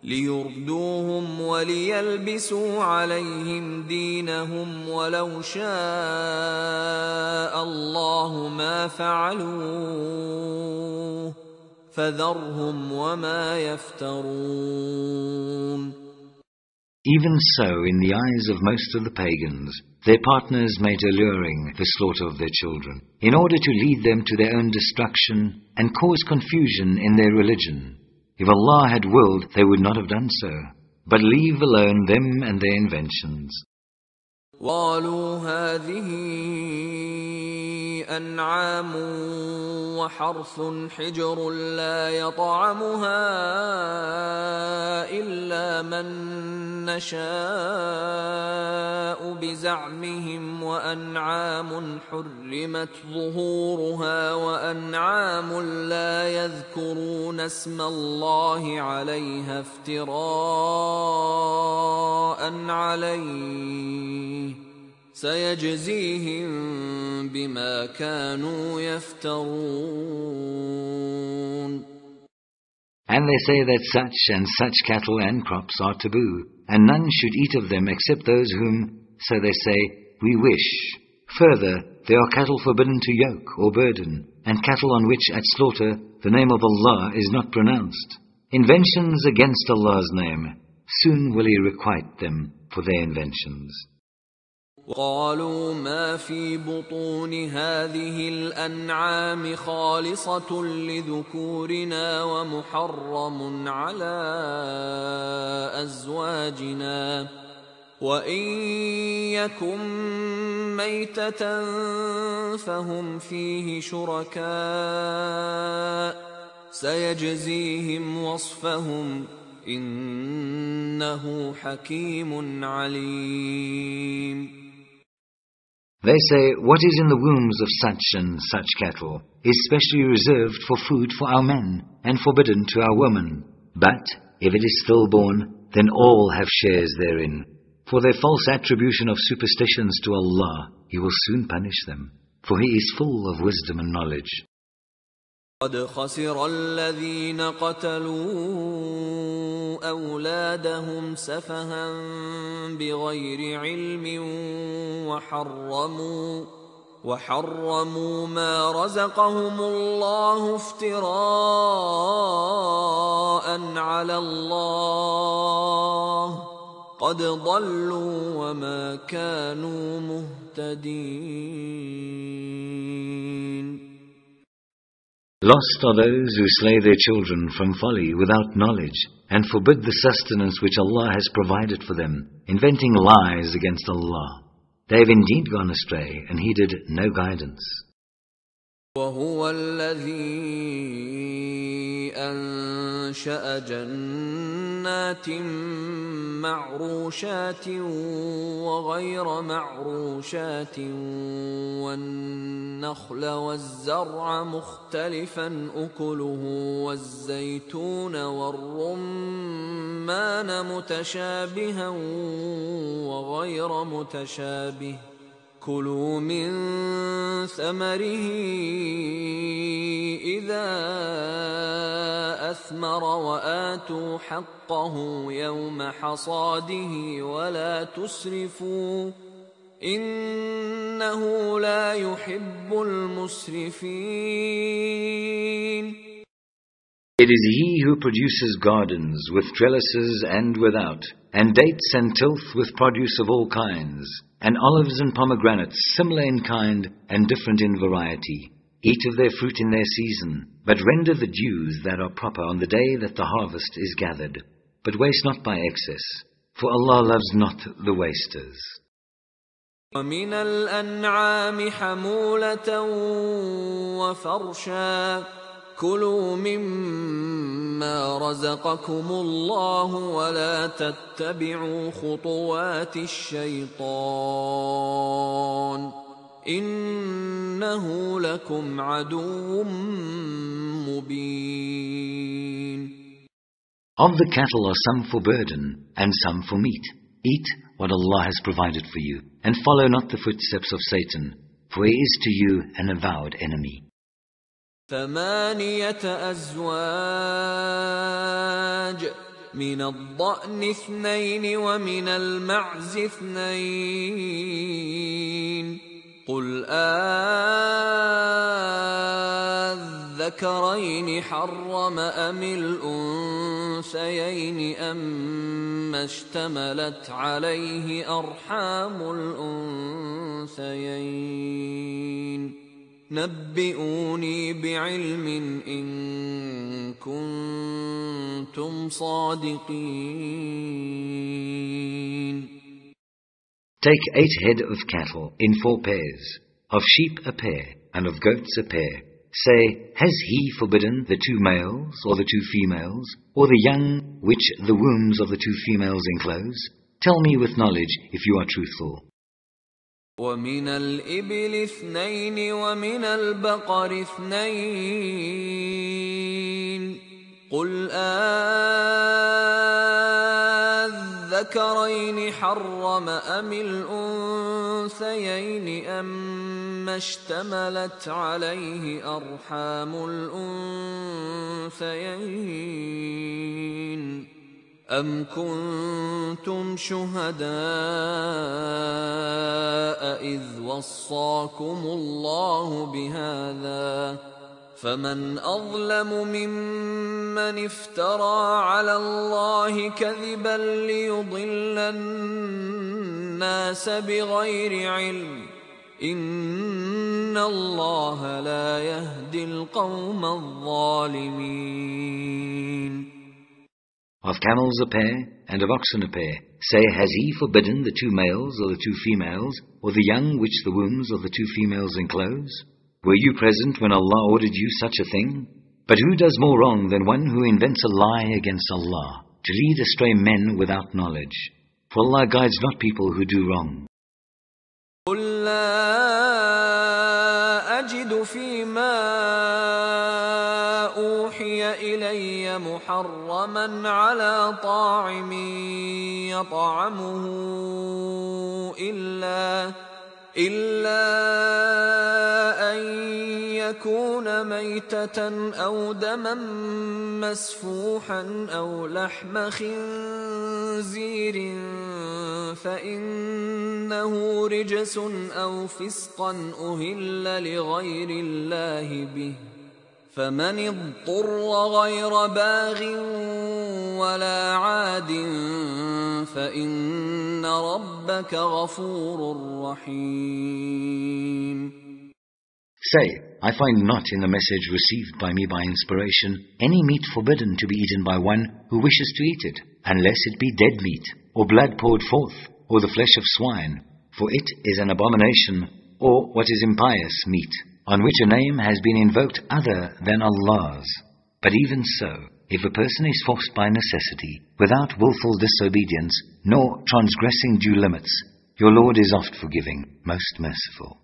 ليردوهم وليلبسوا عليهم دينهم ولو شاء الله ما فعلوه فذرهم وما يفترون. Even so, in the eyes of most of the pagans, their partners made alluring the slaughter of their children, in order to lead them to their own destruction and cause confusion in their religion. If Allah had willed, they would not have done so, but leave alone them and their inventions. قالوا هذه أنعام وحرث حجر لا يطعمها إلا من نشاء بزعمهم وأنعام حرمت ظهورها وأنعام لا يذكرون اسم الله عليها افتراء عليه سيجزيهم بما كانوا يفترون. And they say that such and such cattle and crops are taboo, and none should eat of them except those whom, so they say, we wish. Further, there are cattle forbidden to yoke or burden, and cattle on which at slaughter the name of Allah is not pronounced. Inventions against Allah's name, soon will He requite them for their inventions. قالوا ما في بطون هذه الأنعام خالصة لذكورنا ومحرم على أزواجنا وإن يكن ميتة فهم فيه شركاء سيجزيهم وصفهم إنه حكيم عليم. They say, what is in the wombs of such and such cattle is specially reserved for food for our men and forbidden to our women. But if it is stillborn, then all have shares therein. For their false attribution of superstitions to Allah, He will soon punish them, for He is full of wisdom and knowledge. قد خسر الذين قتلوا أولادهم سفها بغير علم وحرموا ما رزقهم الله افتراء على الله قد ضلوا وما كانوا مهتدين. Lost are those who slay their children from folly without knowledge and forbid the sustenance which Allah has provided for them, inventing lies against Allah. They have indeed gone astray and heeded no guidance. وهو الذي أنشأ جنات معروشات وغير معروشات والنخل والزرع مختلفا أكله والزيتون والرمان متشابها وغير متشابه كلوا من ثمره إذا أثمر وآتوا حقه يوم حصاده ولا تسرفوا إنه لا يحب المسرفين. It is He who produces gardens with trellises and without, and dates and tilth with produce of all kinds, and olives and pomegranates, similar in kind and different in variety. Eat of their fruit in their season, but render the dues that are proper on the day that the harvest is gathered. But waste not by excess, for Allah loves not the wasters. وَمِنَ الْأَنْعَامِ حَمُولَةً وَفَرْشًا كلوا مما رزقكم الله ولا تتبعوا خطوات الشيطان إنه لكم عدو مبين. Of the cattle are some for burden and some for meat. Eat what Allah has provided for you, and follow not the footsteps of Satan, for he is to you an avowed enemy. 8 أزواج من الضأن 2 ومن المعز 2 قل الذكرين حرم أم الأنثيين أما اشتملت عليه أرحام الأنثيين نبئوني بعلم إن كنتم صادقين. Take 8 head of cattle in 4 pairs, of sheep a pair, and of goats a pair. Say, has He forbidden the 2 males or the 2 females, or the young which the wombs of the 2 females enclose? Tell me with knowledge if you are truthful. ومن الإبل 2 ومن البقر 2 قل الذكرين حرم أم الأنثيين أما اشتملت عليه أرحام الأنثيين أم كنتم شهداء إذ وصاكم الله بهذا فمن أظلم ممن افترى على الله كذبا ليضل الناس بغير علم إن الله لا يهدي القوم الظالمين. Of camels a pair, and of oxen a pair. Say, has He forbidden the 2 males or the 2 females, or the young which the wombs of the 2 females enclose? Were you present when Allah ordered you such a thing? But who does more wrong than one who invents a lie against Allah? to lead astray men without knowledge. For Allah guides not people who do wrong. قل لا أجد فيما أوحي إلي محرما على طاعم يطعمه إلا أن يكون ميتة أو دما مسفوحا أو لحم خنزير فإنه رجس أو فسقا أهل لغير الله به فمن اضطر غير باغ ولا عاد فإن ربك غفور رحيم. Say, I find not in the message received by me by inspiration any meat forbidden to be eaten by one who wishes to eat it, unless it be dead meat, or blood poured forth, or the flesh of swine, for it is an abomination, or what is impious meat, on which a name has been invoked other than Allah's. But even so, if a person is forced by necessity, without willful disobedience, nor transgressing due limits, your Lord is oft forgiving, most merciful.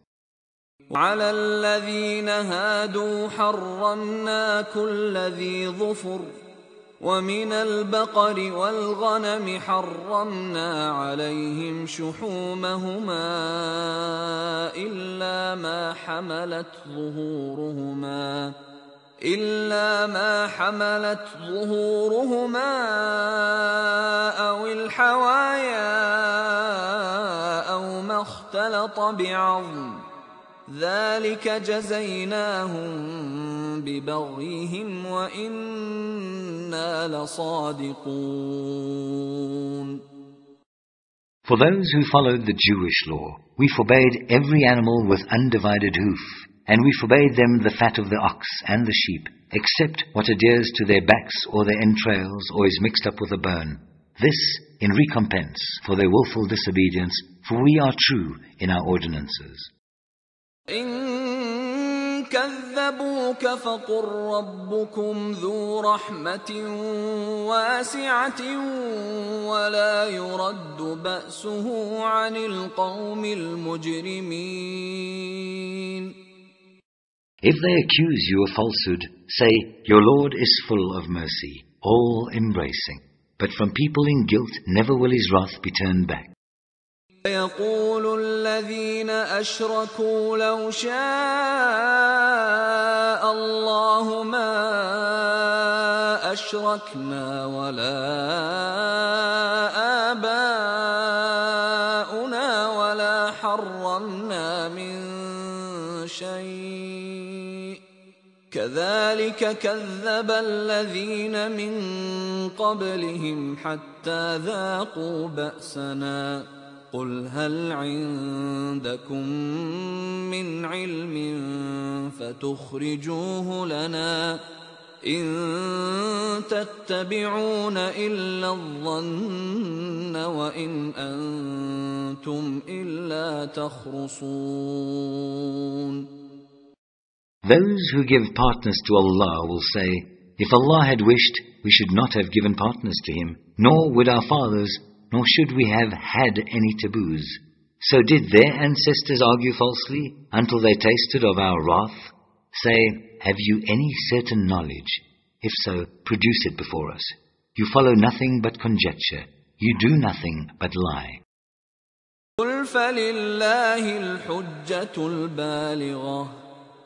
وعلى الذين هادوا حرمنا كل ذي ظفر ومن البقر والغنم حرمنا عليهم شحومهما إلا ما حملت ظهورهما أو الحوايا أو ما اختلط بعظم ذلك جزيناهم ببغيهم وإنا لصادقون. For those who followed the Jewish law, we forbade every animal with undivided hoof, and we forbade them the fat of the ox and the sheep, except what adheres to their backs or their entrails or is mixed up with a bone. This in recompense for their willful disobedience, for we are true in our ordinances. إن كذبوك فقل ربكم ذو رحمة واسعة ولا يرد بأسه عن القوم المجرمين. If they accuse you of falsehood, say, your Lord is full of mercy, all-embracing. But from people in guilt never will his wrath be turned back. يقول الذين أشركوا لو شاء الله ما أشركنا ولا آباؤنا ولا حرمنا من شيء كذلك كذب الذين من قبلهم حتى ذاقوا بأسنا قل هل عندكم من علم فتخرجوه لنا إن تتبعون إلا الظن وإن أنتم إلا تخرصون. Those who give partners to Allah will say, if Allah had wished, we should not have given partners to Him, nor would our fathers, nor should we have had any taboos. So did their ancestors argue falsely until they tasted of our wrath? Say, have you any certain knowledge? If so, produce it before us. You follow nothing but conjecture. You do nothing but lie. قل فلله الحجة البالغة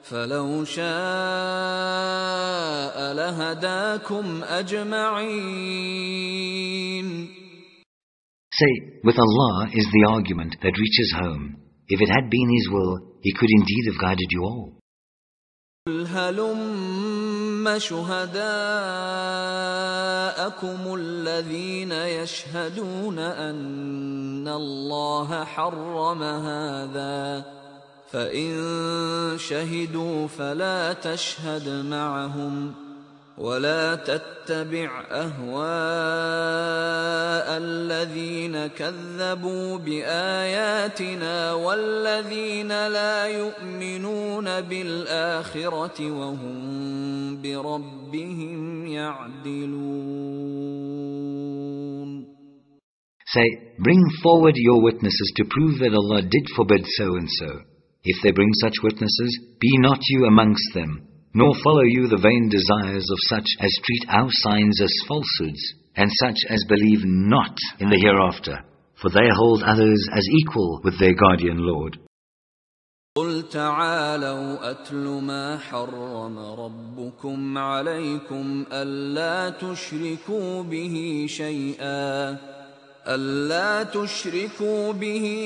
فلو شاء لهداكم أجمعين. Say, with Allah is the argument that reaches home. If it had been His will, He could indeed have guided you all. قل هلم شهداءكم الذين يشهدون أن الله حرم هذا فإن شهدوا فلا تشهد معهم ولا تتبع أهواء الذين كذبوا بآياتنا والذين لا يؤمنون بالآخرة وهم بربهم يعدلون. Say, bring forward your witnesses to prove that Allah did forbid so and so. If they bring such witnesses, be not you amongst them, nor follow you the vain desires of such as treat our signs as falsehoods, and such as believe not in the hereafter, for they hold others as equal with their guardian Lord. قل تعالوا أتل ما حرم ربكم عليكم ألا تشركوا به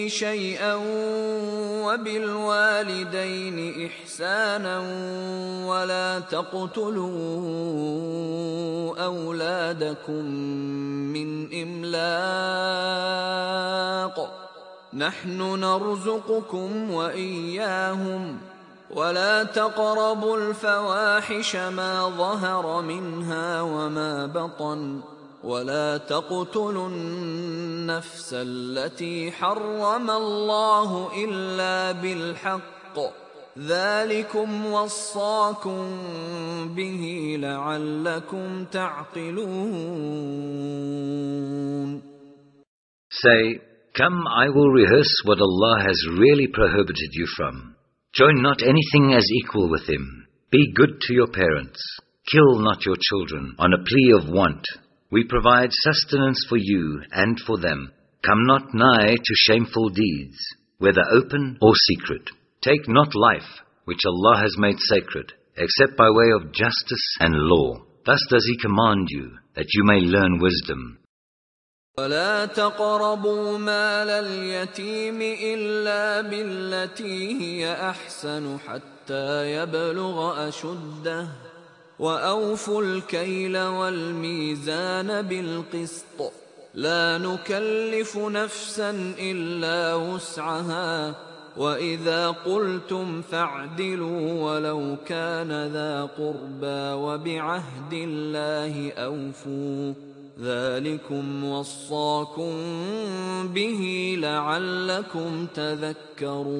شيئا وبالوالدين إحسانا ولا تقتلوا أولادكم من إملاق نحن نرزقكم وإياهم ولا تقربوا الفواحش ما ظهر منها وما بطن ولا تقتلوا النفس التي حرم الله إلا بالحق ذلكم وصاكم به لعلكم تعقلون. Say, come, I will rehearse what Allah has really prohibited you from. Join not anything as equal with Him. Be good to your parents. Kill not your children on a plea of want. We provide sustenance for you and for them. Come not nigh to shameful deeds, whether open or secret. Take not life, which Allah has made sacred, except by way of justice and law. Thus does He command you, that you may learn wisdom. ولا تقربوا مال اليتيم إلا بالتي هي أحسن حتى يبلغ أشده وأوفوا الكيل والميزان بالقسط لا نكلف نفسا إلا وسعها وإذا قلتم فاعدلوا ولو كان ذا قربى وبعهد الله أوفوا ذلكم وصاكم به لعلكم تذكرون.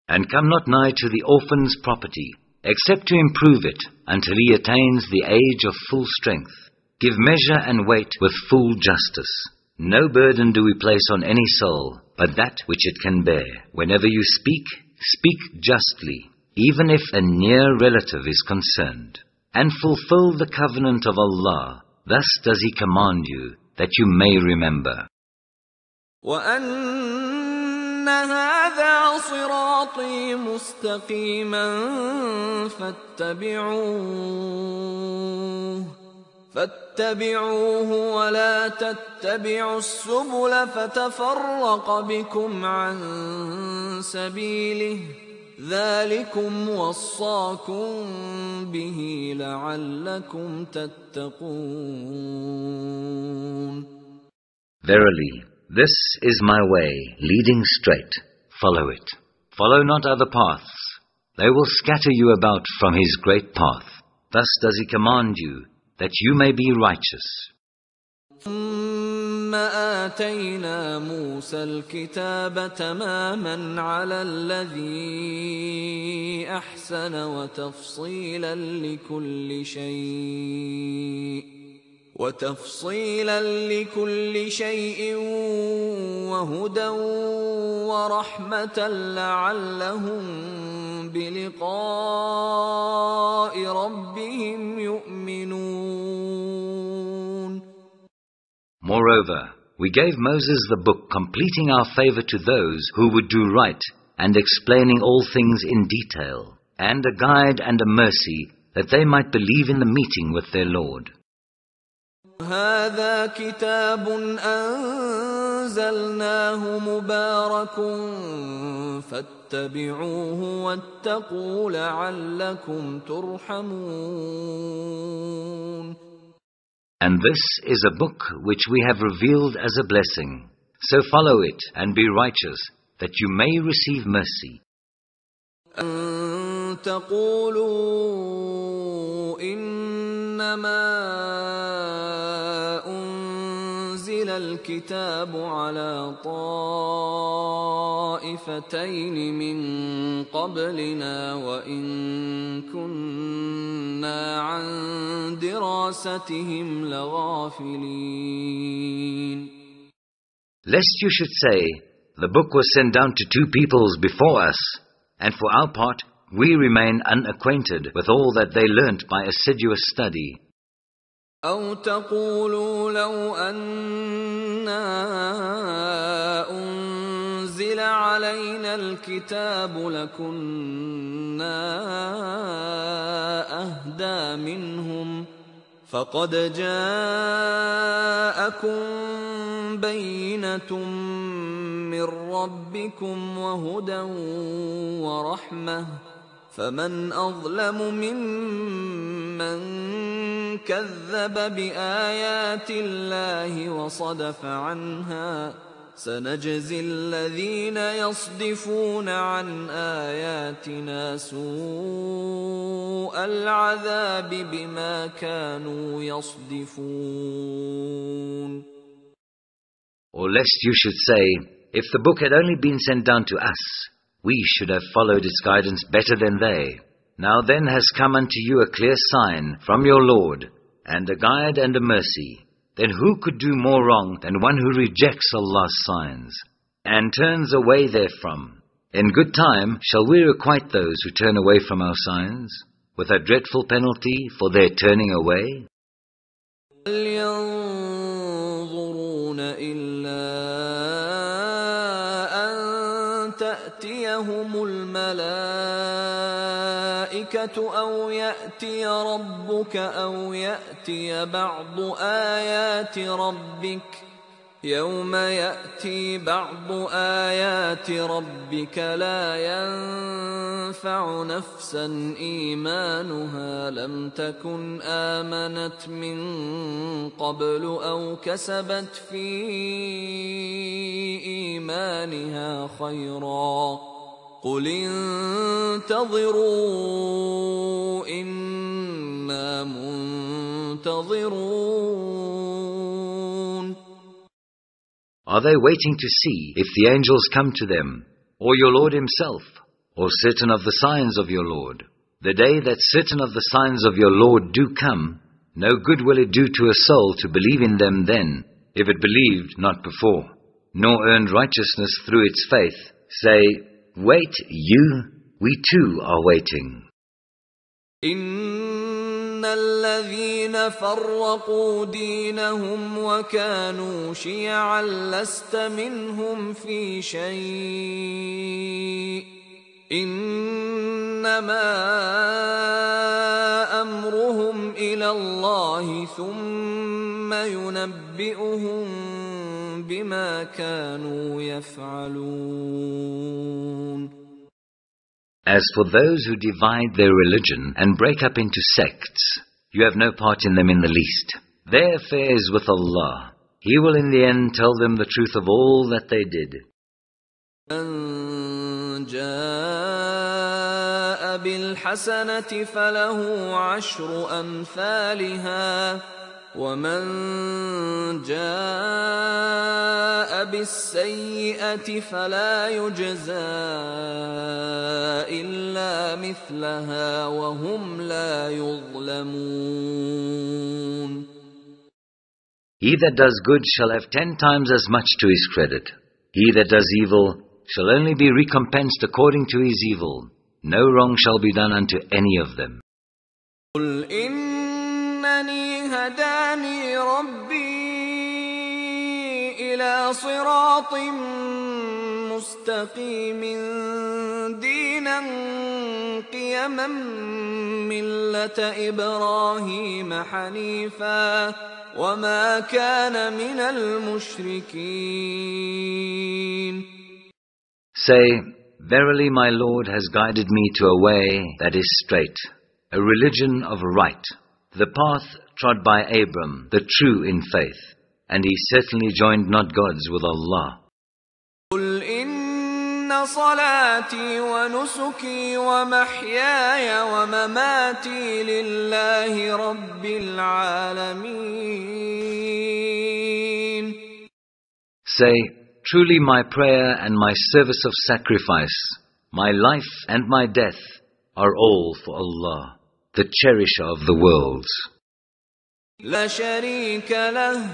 And come not nigh to the orphan's property, except to improve it until he attains the age of full strength. Give measure and weight with full justice. No burden do we place on any soul, but that which it can bear. Whenever you speak, speak justly, even if a near relative is concerned. And fulfill the covenant of Allah. Thus does He command you, that you may remember. وَأَنَّ هَذَا صِرَاطِي مُسْتَقِيمًا فاتبعوه ولا تتبعوا السبل فتفرق بكم عن سبيله ذلكم وصاكم به لعلكم تتقون. Verily, this is my way, leading straight. Follow it. Follow not other paths. They will scatter you about from His great path. Thus does He command you, that you may be righteous. ثم آتينا موسى الكتاب تماما على الذي أحسن وتفصيلا لكل شيء وهدى ورحمة لعلهم بلقاء ربهم يؤمنون. Moreover, we gave Moses the book, completing our favor to those who would do right and explaining all things in detail, and a guide and a mercy that they might believe in the meeting with their Lord. هذا كتاب أنزلناه مبارك فاتبعوه واتقوا لعلكم ترحمون. And this is a book which we have revealed as a blessing. So follow it and be righteous, that you may receive mercy. أن تقولوا إنما أنزل الكتاب على طائفتين من قبلنا وإن كنا عن دراستهم لغافلين. Lest you should say, the book was sent down to two peoples before us, and for our part, we remain unacquainted with all that they learnt by assiduous study. أو تقولوا لو أنا أنزل علينا الكتاب لكنا أهدى منهم فقد جاءكم بينة من ربكم وهدى ورحمة فمن أظلم ممن كذب بآيات الله وصدف عنها سنجزي الذين يصدفون عن آياتنا سوء العذاب بما كانوا يصدفون. Or lest you should say, if the book had only been sent down to us, we should have followed its guidance better than they. Now then has come unto you a clear sign from your Lord, and a guide and a mercy. Then who could do more wrong than one who rejects Allah's signs, and turns away therefrom? In good time shall we requite those who turn away from our signs, with a dreadful penalty for their turning away? تأتيهم الملائكة أو يأتي ربك أو يأتي بعض آيات ربك يوم يأتي بعض آيات ربك لا ينفع نفسا إيمانها لم تكن آمنت من قبل أو كسبت في إيمانها خيرا قل انتظروا إنا منتظرون. Are they waiting to see if the angels come to them, or your Lord himself, or certain of the signs of your Lord? The day that certain of the signs of your Lord do come, no good will it do to a soul to believe in them then, if it believed not before, nor earned righteousness through its faith. Say, wait you, we too are waiting. إن الذين فرقوا دينهم وكانوا شيعا لست منهم في شيء إنما أمرهم إلى الله ثم ينبئهم بما كانوا يفعلون. As for those who divide their religion and break up into sects, you have no part in them in the least. Their affair is with Allah. He will in the end tell them the truth of all that they did. من جاء بالحسنة فله عشر أمثالها ومن جاء بالسيئة فلا يجزى إلا مثلها وهم لا يظلمون. He that does good shall have 10 times as much to his credit. He that does evil shall only be recompensed according to his evil. No wrong shall be done unto any of them. قل إنني هداني ربي إلى صراط مستقيم دينا قيما ملة إبراهيم حنيفا وما كان من المشركين. Say, verily my Lord has guided me to a way that is straight, a religion of right, the path trod by Abram, the true in faith, and he certainly joined not gods with Allah. قل إن صلاتي ونسكي ومحياي ومماتي لله رب العالمين Say, truly my prayer and my service of sacrifice, my life and my death are all for Allah, the cherisher of the worlds. لا شريك له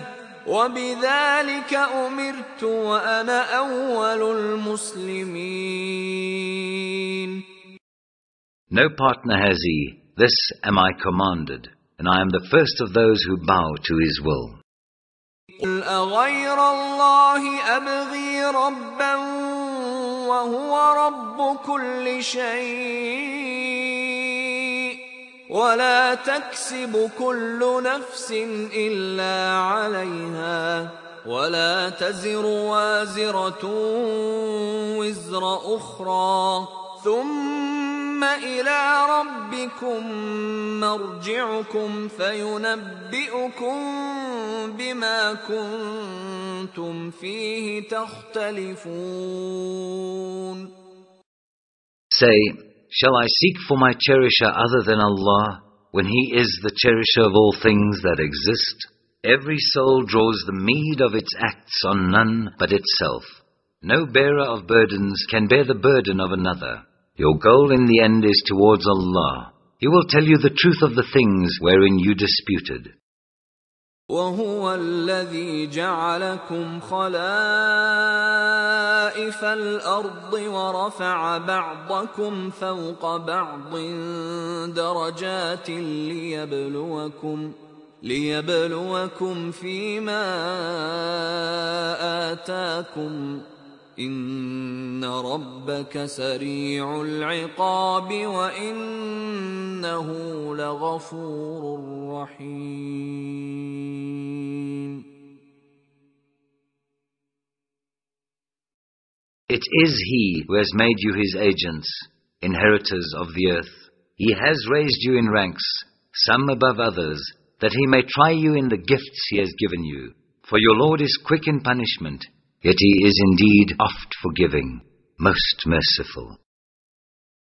وبذلك أمرت وأنا أول المسلمين. No partner has he, this am I commanded, and I am the first of those who bow to his will. قل أغير الله أبغي ربا وهو رب كل شيء ولا تكسب كل نفس إلا عليها ولا تزر وازرة وزر أخرى ثم إلى ربكم مرجعكم فينبئكم بما كنتم فيه تختلفون. Say, shall I seek for my cherisher other than Allah, when He is the cherisher of all things that exist? Every soul draws the meed of its acts on none but itself. No bearer of burdens can bear the burden of another. Your goal in the end is towards Allah. He will tell you the truth of the things wherein you disputed. وهو الذي جعلكم خلائف الأرض ورفع بعضكم فوق بعض درجات ليبلوكم فيما آتاكم إن ربك سريع العقاب وإنه لغفور رحيم. It is He who has made you His agents, inheritors of the earth. He has raised you in ranks, some above others, that He may try you in the gifts He has given you. For your Lord is quick in punishment, yet He is indeed oft forgiving, most merciful.